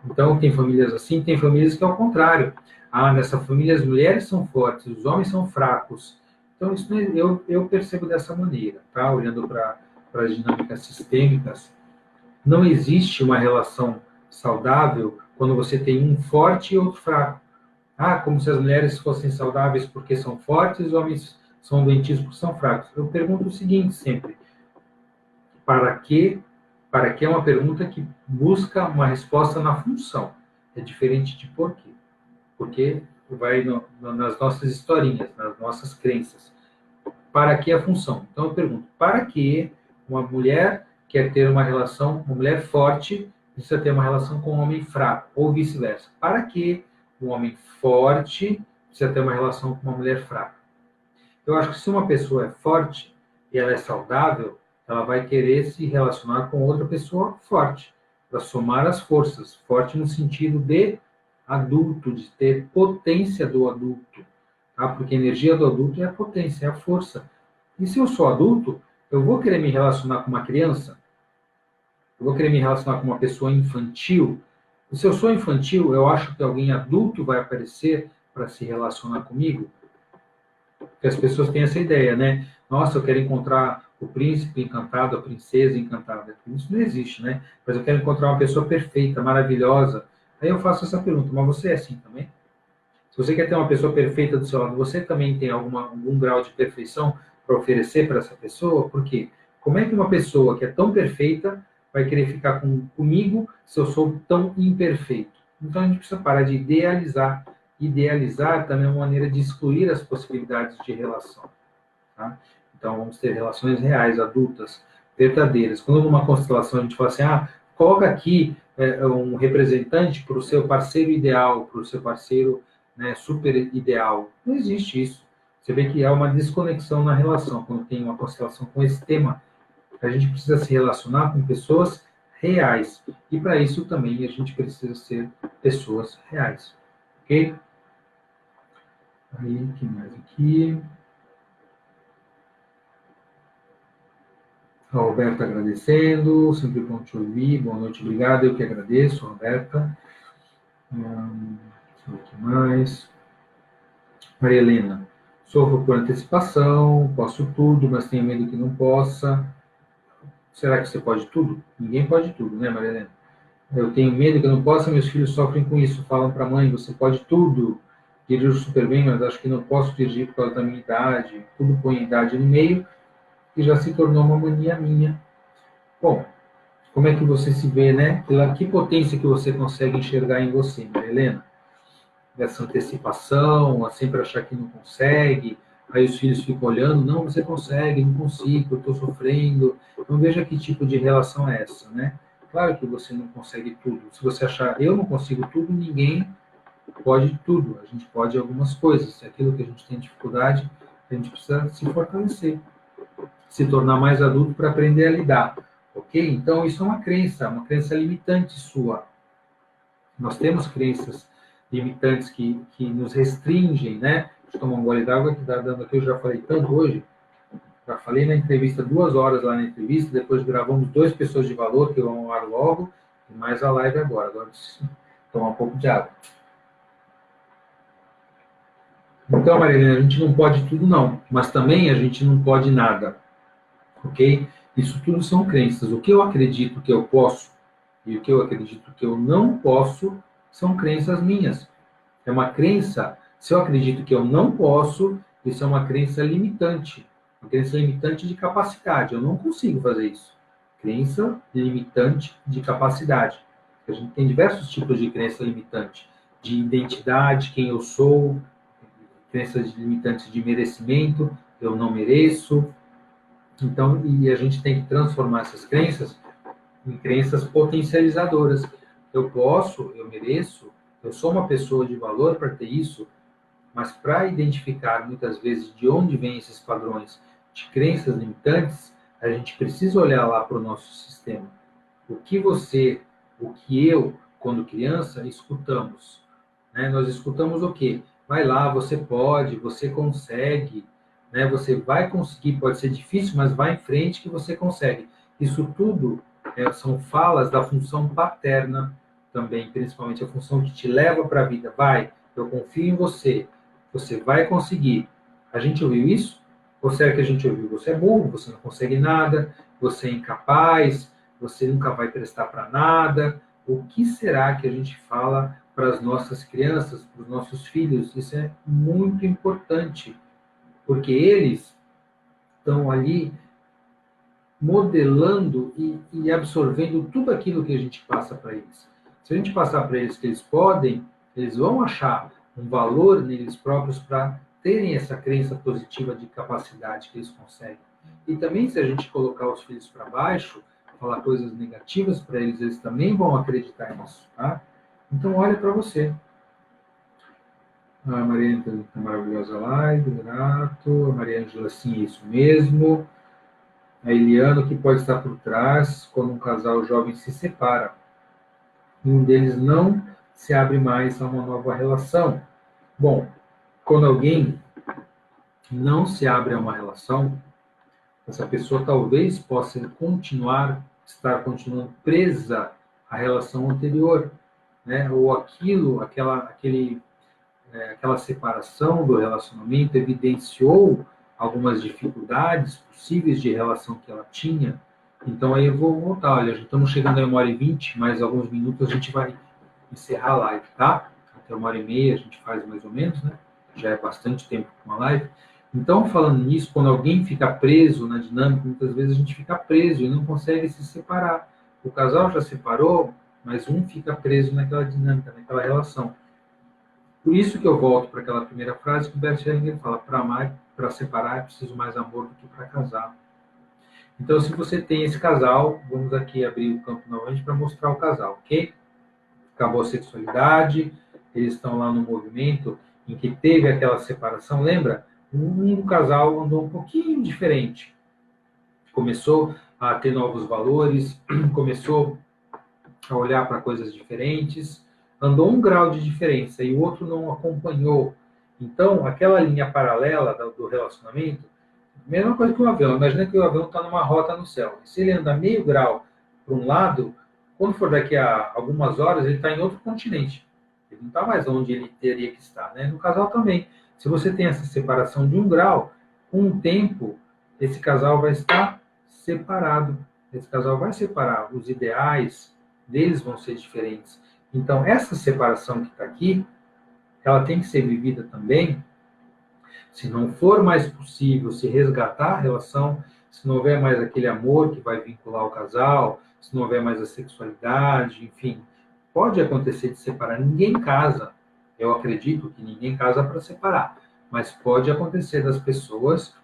Então, tem famílias assim, tem famílias que é ao contrário. Nessa família as mulheres são fortes, os homens são fracos. Então, isso eu percebo dessa maneira, tá? Olhando para as dinâmicas sistêmicas, não existe uma relação saudável quando você tem um forte e outro fraco. Como se as mulheres fossem saudáveis porque são fortes, os homens são doentios porque são fracos. Eu pergunto o seguinte sempre: para quê? Para que é uma pergunta que busca uma resposta na função. É diferente de por quê. Porque vai nas nossas historinhas, nas nossas crenças. Para que a função? Então eu pergunto: para que uma mulher quer ter uma relação, uma mulher forte precisa ter uma relação com um homem fraco, ou vice-versa? Para que um homem forte precisa ter uma relação com uma mulher fraca? Eu acho que se uma pessoa é forte e ela é saudável, ela vai querer se relacionar com outra pessoa forte, para somar as forças. Forte no sentido de adulto, de ter potência do adulto. Tá? Porque a energia do adulto é a potência, é a força. E se eu sou adulto, eu vou querer me relacionar com uma criança? Eu vou querer me relacionar com uma pessoa infantil? E se eu sou infantil, eu acho que alguém adulto vai aparecer para se relacionar comigo? Porque as pessoas têm essa ideia, né? Nossa, eu quero encontrar o príncipe encantado, a princesa encantada. Isso não existe, né? Mas eu quero encontrar uma pessoa perfeita, maravilhosa. Aí eu faço essa pergunta: mas você é assim também? Se você quer ter uma pessoa perfeita do seu lado, você também tem algum grau de perfeição para oferecer para essa pessoa? Por quê? Como é que uma pessoa que é tão perfeita vai querer ficar comigo se eu sou tão imperfeito? Então a gente precisa parar de idealizar. Idealizar também é uma maneira de excluir as possibilidades de relação. Tá? Então, vamos ter relações reais, adultas, verdadeiras. Quando numa constelação a gente fala assim, coloca aqui um representante para o seu parceiro ideal, para o seu parceiro, né, super ideal. Não existe isso. Você vê que há uma desconexão na relação quando tem uma constelação com esse tema. A gente precisa se relacionar com pessoas reais. E para isso também a gente precisa ser pessoas reais. Ok? Aí, que mais aqui? A Roberta agradecendo, sempre bom te ouvir, boa noite, obrigado, eu que agradeço, Roberta. Deixa eu ver o que mais. Maria Helena, sofro por antecipação, posso tudo, mas tenho medo que não possa. Será que você pode tudo? Ninguém pode tudo, né, Maria Helena? Eu tenho medo que eu não possa, meus filhos sofrem com isso, falam para a mãe, você pode tudo, dirijo super bem, mas acho que não posso dirigir por causa da minha idade, tudo põe a idade no meio, e já se tornou uma mania minha. Bom, como é que você se vê, né? Que potência que você consegue enxergar em você, Maria Helena? Dessa antecipação, a sempre achar que não consegue, aí os filhos ficam olhando, não, você consegue, não consigo, eu estou sofrendo. Então veja que tipo de relação é essa, né? Claro que você não consegue tudo. Se você achar, eu não consigo tudo, ninguém pode tudo. A gente pode algumas coisas. Aquilo que a gente tem dificuldade, a gente precisa se fortalecer, se tornar mais adulto para aprender a lidar. Ok? Então, isso é uma crença limitante sua. Nós temos crenças limitantes que nos restringem, né? Deixa eu tomar um gole d'água que está dando aqui, eu já falei tanto hoje. Já falei na entrevista 2 horas lá na entrevista, depois gravamos 2 pessoas de valor, que eu vou ao ar logo, e mais a live agora. Agora preciso tomar um pouco de água. Então, Marilena, a gente não pode tudo, não. Mas também a gente não pode nada. Ok? Isso tudo são crenças. O que eu acredito que eu posso e o que eu acredito que eu não posso são crenças minhas. É uma crença, se eu acredito que eu não posso, isso é uma crença limitante. Uma crença limitante de capacidade. Eu não consigo fazer isso. Crença limitante de capacidade. A gente tem diversos tipos de crença limitante. De identidade, quem eu sou, crenças limitantes de merecimento, eu não mereço. Então, e a gente tem que transformar essas crenças em crenças potencializadoras. Eu posso, eu mereço, eu sou uma pessoa de valor para ter isso, mas para identificar muitas vezes de onde vêm esses padrões de crenças limitantes, a gente precisa olhar lá para o nosso sistema. O que você, o que eu, quando criança, escutamos. Né? Nós escutamos o quê? Vai lá, você pode, você consegue, né? Você vai conseguir, pode ser difícil, mas vai em frente que você consegue. Isso tudo são falas da função paterna também, principalmente a função que te leva para a vida. Vai, eu confio em você, você vai conseguir. A gente ouviu isso? Ou será que a gente ouviu? Você é burro, você não consegue nada, você é incapaz, você nunca vai prestar para nada. O que será que a gente fala para as nossas crianças, para os nossos filhos? Isso é muito importante, porque eles estão ali modelando e absorvendo tudo aquilo que a gente passa para eles. Se a gente passar para eles que eles podem, eles vão achar um valor neles próprios para terem essa crença positiva de capacidade que eles conseguem. E também, se a gente colocar os filhos para baixo, falar coisas negativas para eles, eles também vão acreditar nisso, tá? Então, olha para você. A Maria Ângela, maravilhosa live, grato. A Maria Ângela, sim, isso mesmo. A Eliana, que pode estar por trás quando um casal jovem se separa e um deles não se abre mais a uma nova relação. Bom, quando alguém não se abre a uma relação, essa pessoa talvez possa estar continuando presa à relação anterior, né? Ou aquela separação do relacionamento evidenciou algumas dificuldades possíveis de relação que ela tinha. Então, aí eu vou voltar. Olha, já estamos chegando a 1h20, mais alguns minutos a gente vai encerrar a live, tá? Até 1h30 a gente faz mais ou menos, né? Já é bastante tempo com a live. Então, falando nisso, quando alguém fica preso na dinâmica, muitas vezes a gente fica preso e não consegue se separar. O casal já separou, mas um fica preso naquela dinâmica, naquela relação. Por isso que eu volto para aquela primeira frase que o Bert Hellinger fala, para amar para separar, é preciso mais amor do que para casar. Então, se você tem esse casal, vamos aqui abrir o campo novamente para mostrar o casal, ok? Acabou a sexualidade, eles estão lá no movimento em que teve aquela separação, lembra? Um casal andou um pouquinho diferente. Começou a ter novos valores, começou a olhar para coisas diferentes, andou 1 grau de diferença e o outro não acompanhou. Então, aquela linha paralela do relacionamento, mesma coisa que o avião. Imagina que o avião está numa rota no céu. Se ele anda meio grau para um lado, quando for daqui a algumas horas, ele está em outro continente. Ele não está mais onde ele teria que estar, né? No casal também. Se você tem essa separação de 1 grau, com o tempo, esse casal vai estar separado. Esse casal vai separar. Os ideais deles vão ser diferentes. Então, essa separação que está aqui, ela tem que ser vivida também. Se não for mais possível se resgatar a relação, se não houver mais aquele amor que vai vincular o casal, se não houver mais a sexualidade, enfim, pode acontecer de separar. Ninguém casa. Eu acredito que ninguém casa para separar, mas pode acontecer das pessoas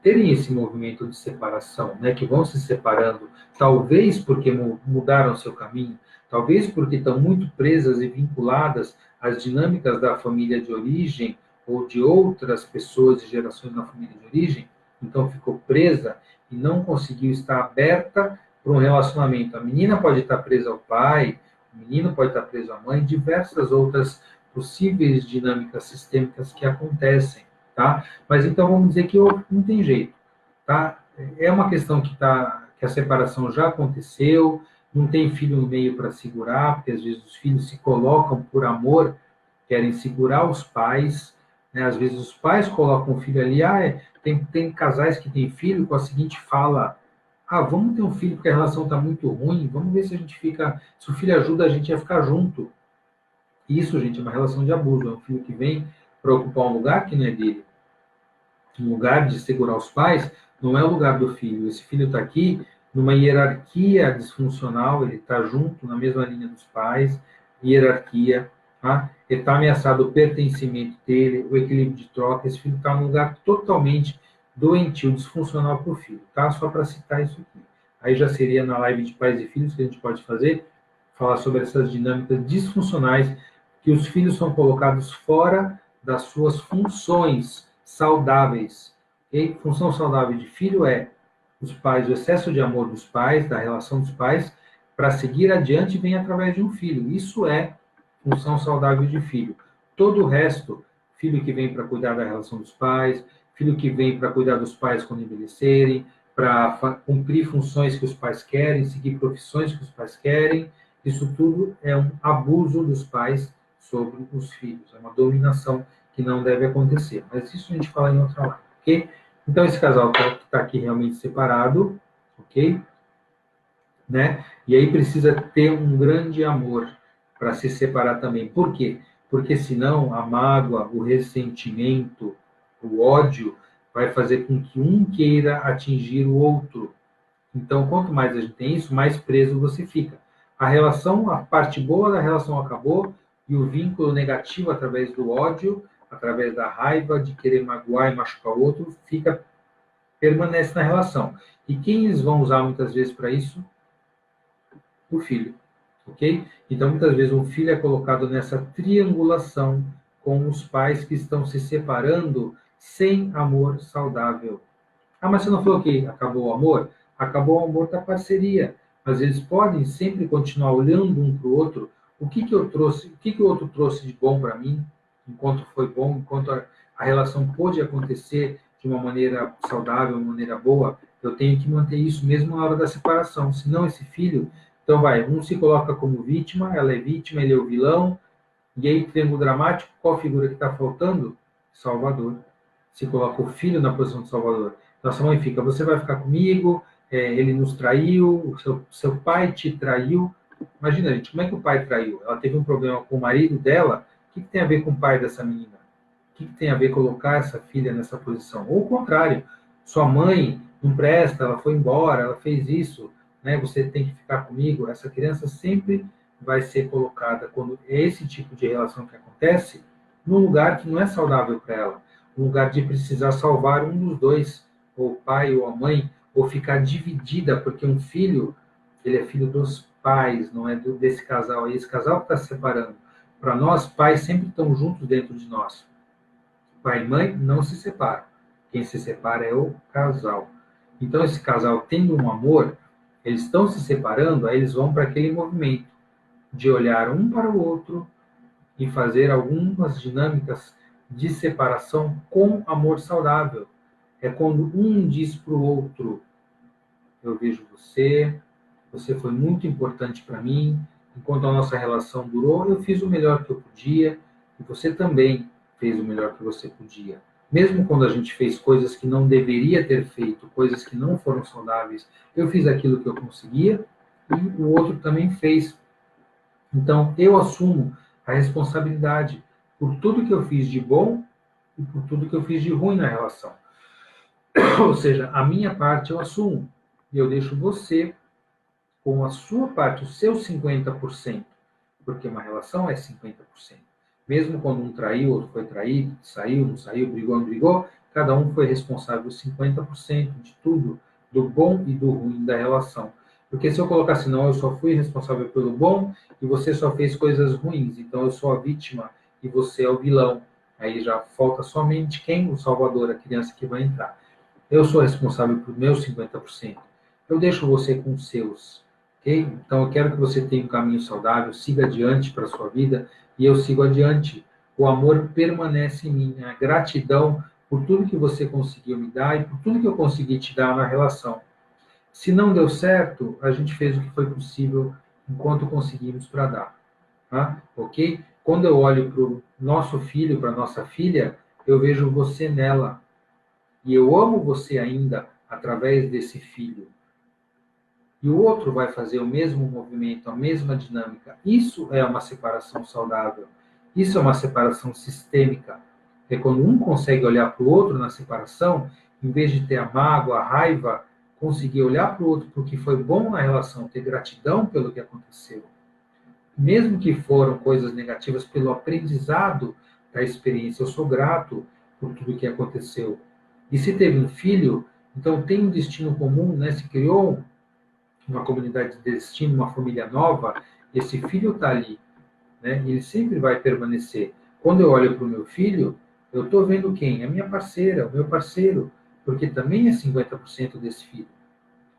terem esse movimento de separação, né, que vão se separando, talvez porque mudaram seu caminho, talvez porque estão muito presas e vinculadas às dinâmicas da família de origem ou de outras pessoas e gerações na família de origem, então ficou presa e não conseguiu estar aberta para um relacionamento. A menina pode estar presa ao pai, o menino pode estar preso à mãe, diversas outras possíveis dinâmicas sistêmicas que acontecem, tá? Mas então vamos dizer que não tem jeito, tá? É uma questão que a separação já aconteceu, não tem filho no meio para segurar, porque às vezes os filhos se colocam por amor, querem segurar os pais, né? Às vezes os pais colocam o filho ali, tem casais que têm filho com a seguinte fala: vamos ter um filho porque a relação está muito ruim, vamos ver se a gente se o filho ajuda a gente a ficar junto. Isso, gente, é uma relação de abuso, é um filho que vem para ocupar um lugar que não é dele. Um lugar de segurar os pais não é o lugar do filho. Esse filho está aqui numa hierarquia disfuncional, ele está junto na mesma linha dos pais, hierarquia, tá? Ele está ameaçado o pertencimento dele, o equilíbrio de troca. Esse filho está num lugar totalmente doentio, disfuncional para o filho, tá? Só para citar isso aqui. Aí já seria na live de pais e filhos que a gente pode falar sobre essas dinâmicas disfuncionais que os filhos são colocados fora das suas funções saudáveis. Okay? Função saudável de filho é os pais, o excesso de amor dos pais, da relação dos pais, para seguir adiante vem através de um filho. Isso é função saudável de filho. Todo o resto, filho que vem para cuidar da relação dos pais, filho que vem para cuidar dos pais quando envelhecerem, para cumprir funções que os pais querem, seguir profissões que os pais querem, isso tudo é um abuso dos pais sobre os filhos, é uma dominação que não deve acontecer. Mas isso a gente fala em outra live, ok? Então, esse casal que está aqui realmente separado, ok? Né? E aí precisa ter um grande amor para se separar também. Por quê? Porque senão a mágoa, o ressentimento, o ódio vai fazer com que um queira atingir o outro. Então, quanto mais a gente tem isso, mais preso você fica. A parte boa da relação acabou e o vínculo negativo através do ódio, através da raiva, de querer magoar e machucar o outro, permanece na relação. E quem eles vão usar muitas vezes para isso? O filho, ok? Então, muitas vezes, um filho é colocado nessa triangulação com os pais que estão se separando sem amor saudável. Mas você não falou que acabou o amor? Acabou o amor da parceria. Mas eles podem sempre continuar olhando um para o outro. O que eu trouxe, o que o outro trouxe de bom para mim, enquanto foi bom, enquanto a relação pôde acontecer de uma maneira saudável, uma maneira boa, eu tenho que manter isso mesmo na hora da separação. Senão esse filho, então um se coloca como vítima, ela é vítima, ele é o vilão, e aí, triângulo dramático, qual figura que está faltando? Salvador. Se coloca o filho na posição de Salvador. Então, a mãe fica, você vai ficar comigo, ele nos traiu, seu pai te traiu. Imagina, gente, como é que o pai traiu? Ela teve um problema com o marido dela, o que tem a ver com o pai dessa menina? O que tem a ver colocar essa filha nessa posição? Ou o contrário, sua mãe não presta, ela foi embora, ela fez isso, né? Você tem que ficar comigo. Essa criança sempre vai ser colocada, quando é esse tipo de relação que acontece, num lugar que não é saudável para ela. no lugar de precisar salvar um dos dois, ou o pai ou a mãe, ou ficar dividida, porque um filho, ele é filho dos pais, não é desse casal aí, esse casal que está se separando. Para nós, pais sempre estão juntos dentro de nós. Pai e mãe não se separam. Quem se separa é o casal. Então, esse casal tendo um amor, eles estão se separando, aí eles vão para aquele movimento de olhar um para o outro e fazer algumas dinâmicas de separação com amor saudável. É quando um diz para o outro: eu vejo você, você foi muito importante para mim, enquanto a nossa relação durou, eu fiz o melhor que eu podia, e você também fez o melhor que você podia. Mesmo quando a gente fez coisas que não deveria ter feito, coisas que não foram saudáveis, eu fiz aquilo que eu conseguia, e o outro também fez. Então, eu assumo a responsabilidade por tudo que eu fiz de bom e por tudo que eu fiz de ruim na relação. Ou seja, a minha parte eu assumo. E eu deixo você com a sua parte, o seu 50%. Porque uma relação é 50%. Mesmo quando um traiu, outro foi traído, saiu, não saiu, brigou, não brigou, cada um foi responsável 50% de tudo, do bom e do ruim da relação. Porque se eu colocasse, não, eu só fui responsável pelo bom e você só fez coisas ruins, então eu sou a vítima e você é o vilão. Aí já falta somente quem? O salvador, a criança que vai entrar. Eu sou responsável por meus 50%. Eu deixo você com os seus. Okay? Então eu quero que você tenha um caminho saudável, siga adiante para a sua vida e eu sigo adiante. O amor permanece em mim. A gratidão por tudo que você conseguiu me dar e por tudo que eu consegui te dar na relação. Se não deu certo, a gente fez o que foi possível enquanto conseguimos para dar. Tá? Ok? Quando eu olho para o nosso filho, para a nossa filha, eu vejo você nela. E eu amo você ainda através desse filho. E o outro vai fazer o mesmo movimento, a mesma dinâmica. Isso é uma separação saudável. Isso é uma separação sistêmica. É quando um consegue olhar para o outro na separação, em vez de ter a mágoa, a raiva, conseguir olhar para o outro porque foi bom na relação, ter gratidão pelo que aconteceu. Mesmo que foram coisas negativas, pelo aprendizado da experiência. Eu sou grato por tudo que aconteceu. E se teve um filho, então tem um destino comum, né? Se criou uma comunidade de destino, uma família nova, esse filho está ali, né? Ele sempre vai permanecer. Quando eu olho para o meu filho, eu estou vendo quem? A minha parceira, o meu parceiro, porque também é 50% desse filho.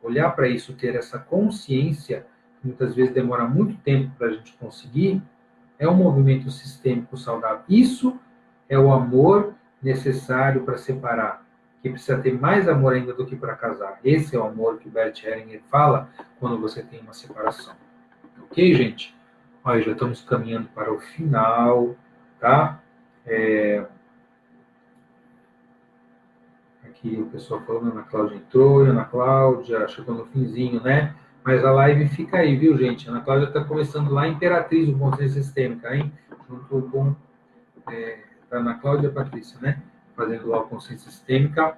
Olhar para isso, ter essa consciência, que muitas vezes demora muito tempo para a gente conseguir, é um movimento sistêmico saudável. Isso é o amor necessário para separar, que precisa ter mais amor ainda do que para casar. Esse é o amor que o Bert Hellinger fala quando você tem uma separação. Ok, gente? Olha, já estamos caminhando para o final, tá? Aqui o pessoal falando, Ana Cláudia entrou, Ana Cláudia chegou no finzinho, né? Mas a live fica aí, viu, gente? A Ana Cláudia está começando lá em Imperatriz, o Consciência Sistêmica, hein? Junto com a Ana Cláudia e a Patrícia, né? Fazendo lá o Consciência Sistêmica.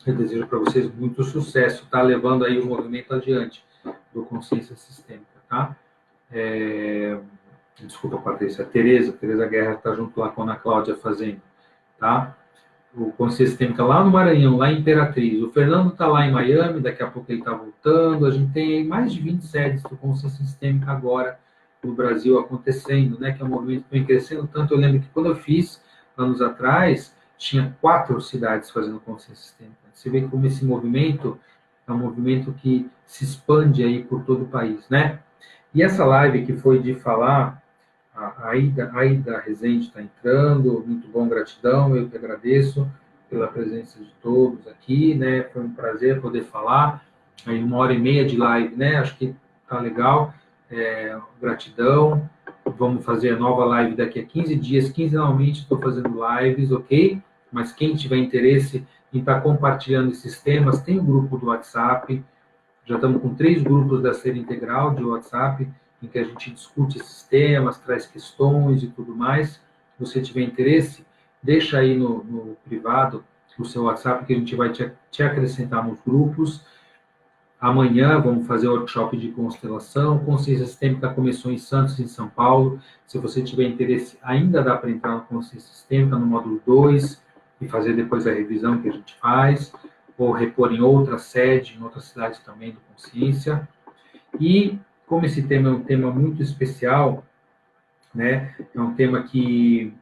Eu desejo para vocês muito sucesso, tá? Levando aí o movimento adiante do Consciência Sistêmica, tá? Desculpa, Patrícia. Tereza Guerra está junto lá com a Ana Cláudia fazendo, tá? O Consciência Sistêmica lá no Maranhão, lá em Imperatriz. O Fernando está lá em Miami, daqui a pouco ele está voltando. A gente tem aí mais de 20 sedes do Consciência Sistêmica agora no Brasil acontecendo, né? Que é um movimento que vem crescendo tanto. Eu lembro que quando eu fiz, anos atrás, tinha 4 cidades fazendo Consciência Sistêmica. Você vê como esse movimento é um movimento que se expande aí por todo o país, né? E essa live que foi de falar, a Aida Rezende está entrando, muito bom, gratidão, eu que agradeço pela presença de todos aqui, né? Foi um prazer poder falar, aí 1h30 de live, né? Acho que tá legal, gratidão, vamos fazer a nova live daqui a 15 dias, quinzenalmente estou fazendo lives, ok? Mas quem tiver interesse em estar compartilhando esses temas, tem um grupo do WhatsApp, já estamos com 3 grupos da Ser Integral de WhatsApp, em que a gente discute esses temas, traz questões e tudo mais. Se você tiver interesse, deixa aí no privado o seu WhatsApp, que a gente vai te acrescentar nos grupos. Amanhã vamos fazer o workshop de constelação. Consciência Sistêmica começou em Santos, em São Paulo. Se você tiver interesse, ainda dá para entrar na Consciência Sistêmica, no módulo 2, e fazer depois a revisão que a gente faz, ou repor em outra sede, em outra cidade também do Consciência. E como esse tema é um tema muito especial, né, é um tema que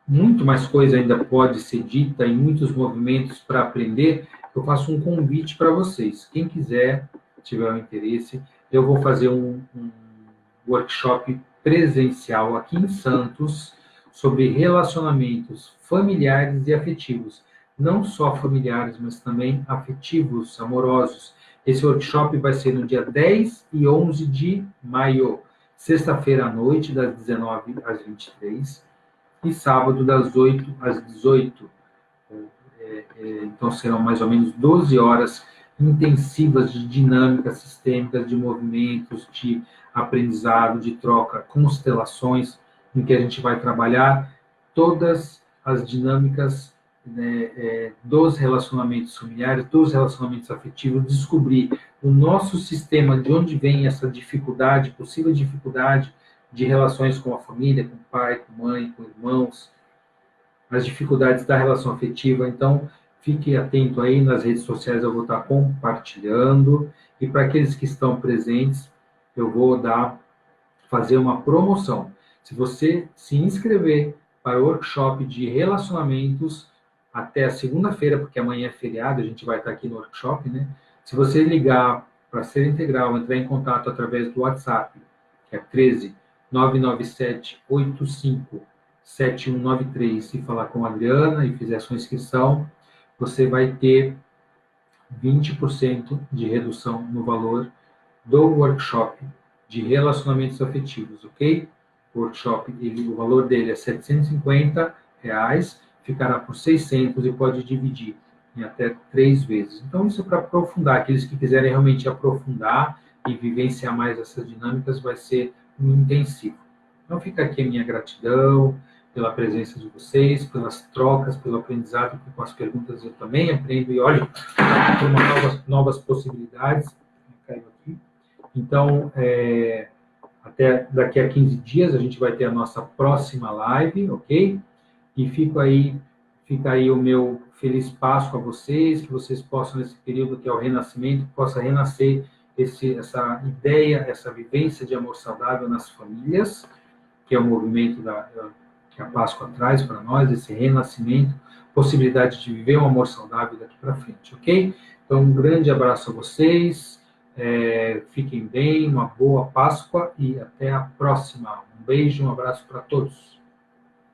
muito mais coisa ainda pode ser dita, em muitos movimentos para aprender, eu faço um convite para vocês. Quem quiser, tiver um interesse, eu vou fazer um workshop presencial aqui em Santos sobre relacionamentos familiares e afetivos. Não só familiares, mas também afetivos, amorosos. Esse workshop vai ser no dia 10 e 11 de maio, sexta-feira à noite, das 19 às 23, e sábado, das 8 às 18. Então, serão mais ou menos 12 horas intensivas de dinâmicas sistêmicas, de movimentos, de aprendizado, de troca, constelações, em que a gente vai trabalhar todas as dinâmicas, né, dos relacionamentos familiares, dos relacionamentos afetivos, descobrir o nosso sistema, de onde vem essa dificuldade, possível dificuldade de relações com a família, com o pai, com a mãe, com irmãos, as dificuldades da relação afetiva. Então, fique atento aí, nas redes sociais eu vou estar compartilhando, e para aqueles que estão presentes, eu vou fazer uma promoção. Se você se inscrever para o workshop de relacionamentos até a segunda-feira, porque amanhã é feriado, a gente vai estar aqui no workshop, né? Se você ligar para Ser Integral, entrar em contato através do WhatsApp, que é 13 997 85 7193, e falar com a Adriana e fizer a sua inscrição, você vai ter 20% de redução no valor do workshop de relacionamentos afetivos, ok? O workshop, o valor dele é R$ 750, ficará por 600 e pode dividir em até 3 vezes. Então, isso é para aprofundar. Aqueles que quiserem realmente aprofundar e vivenciar mais essas dinâmicas, vai ser um intensivo. Então, fica aqui a minha gratidão pela presença de vocês, pelas trocas, pelo aprendizado, porque com as perguntas eu também aprendo e olho por novas possibilidades. Caiu aqui. Então, até daqui a 15 dias a gente vai ter a nossa próxima live, ok? E fica aí o meu feliz Páscoa a vocês, que vocês possam, nesse período que é o renascimento, possa renascer essa ideia, essa vivência de amor saudável nas famílias, que é o movimento que a Páscoa traz para nós, esse renascimento, possibilidade de viver um amor saudável daqui para frente, ok? Então, um grande abraço a vocês, fiquem bem, uma boa Páscoa e até a próxima. Um beijo, um abraço para todos.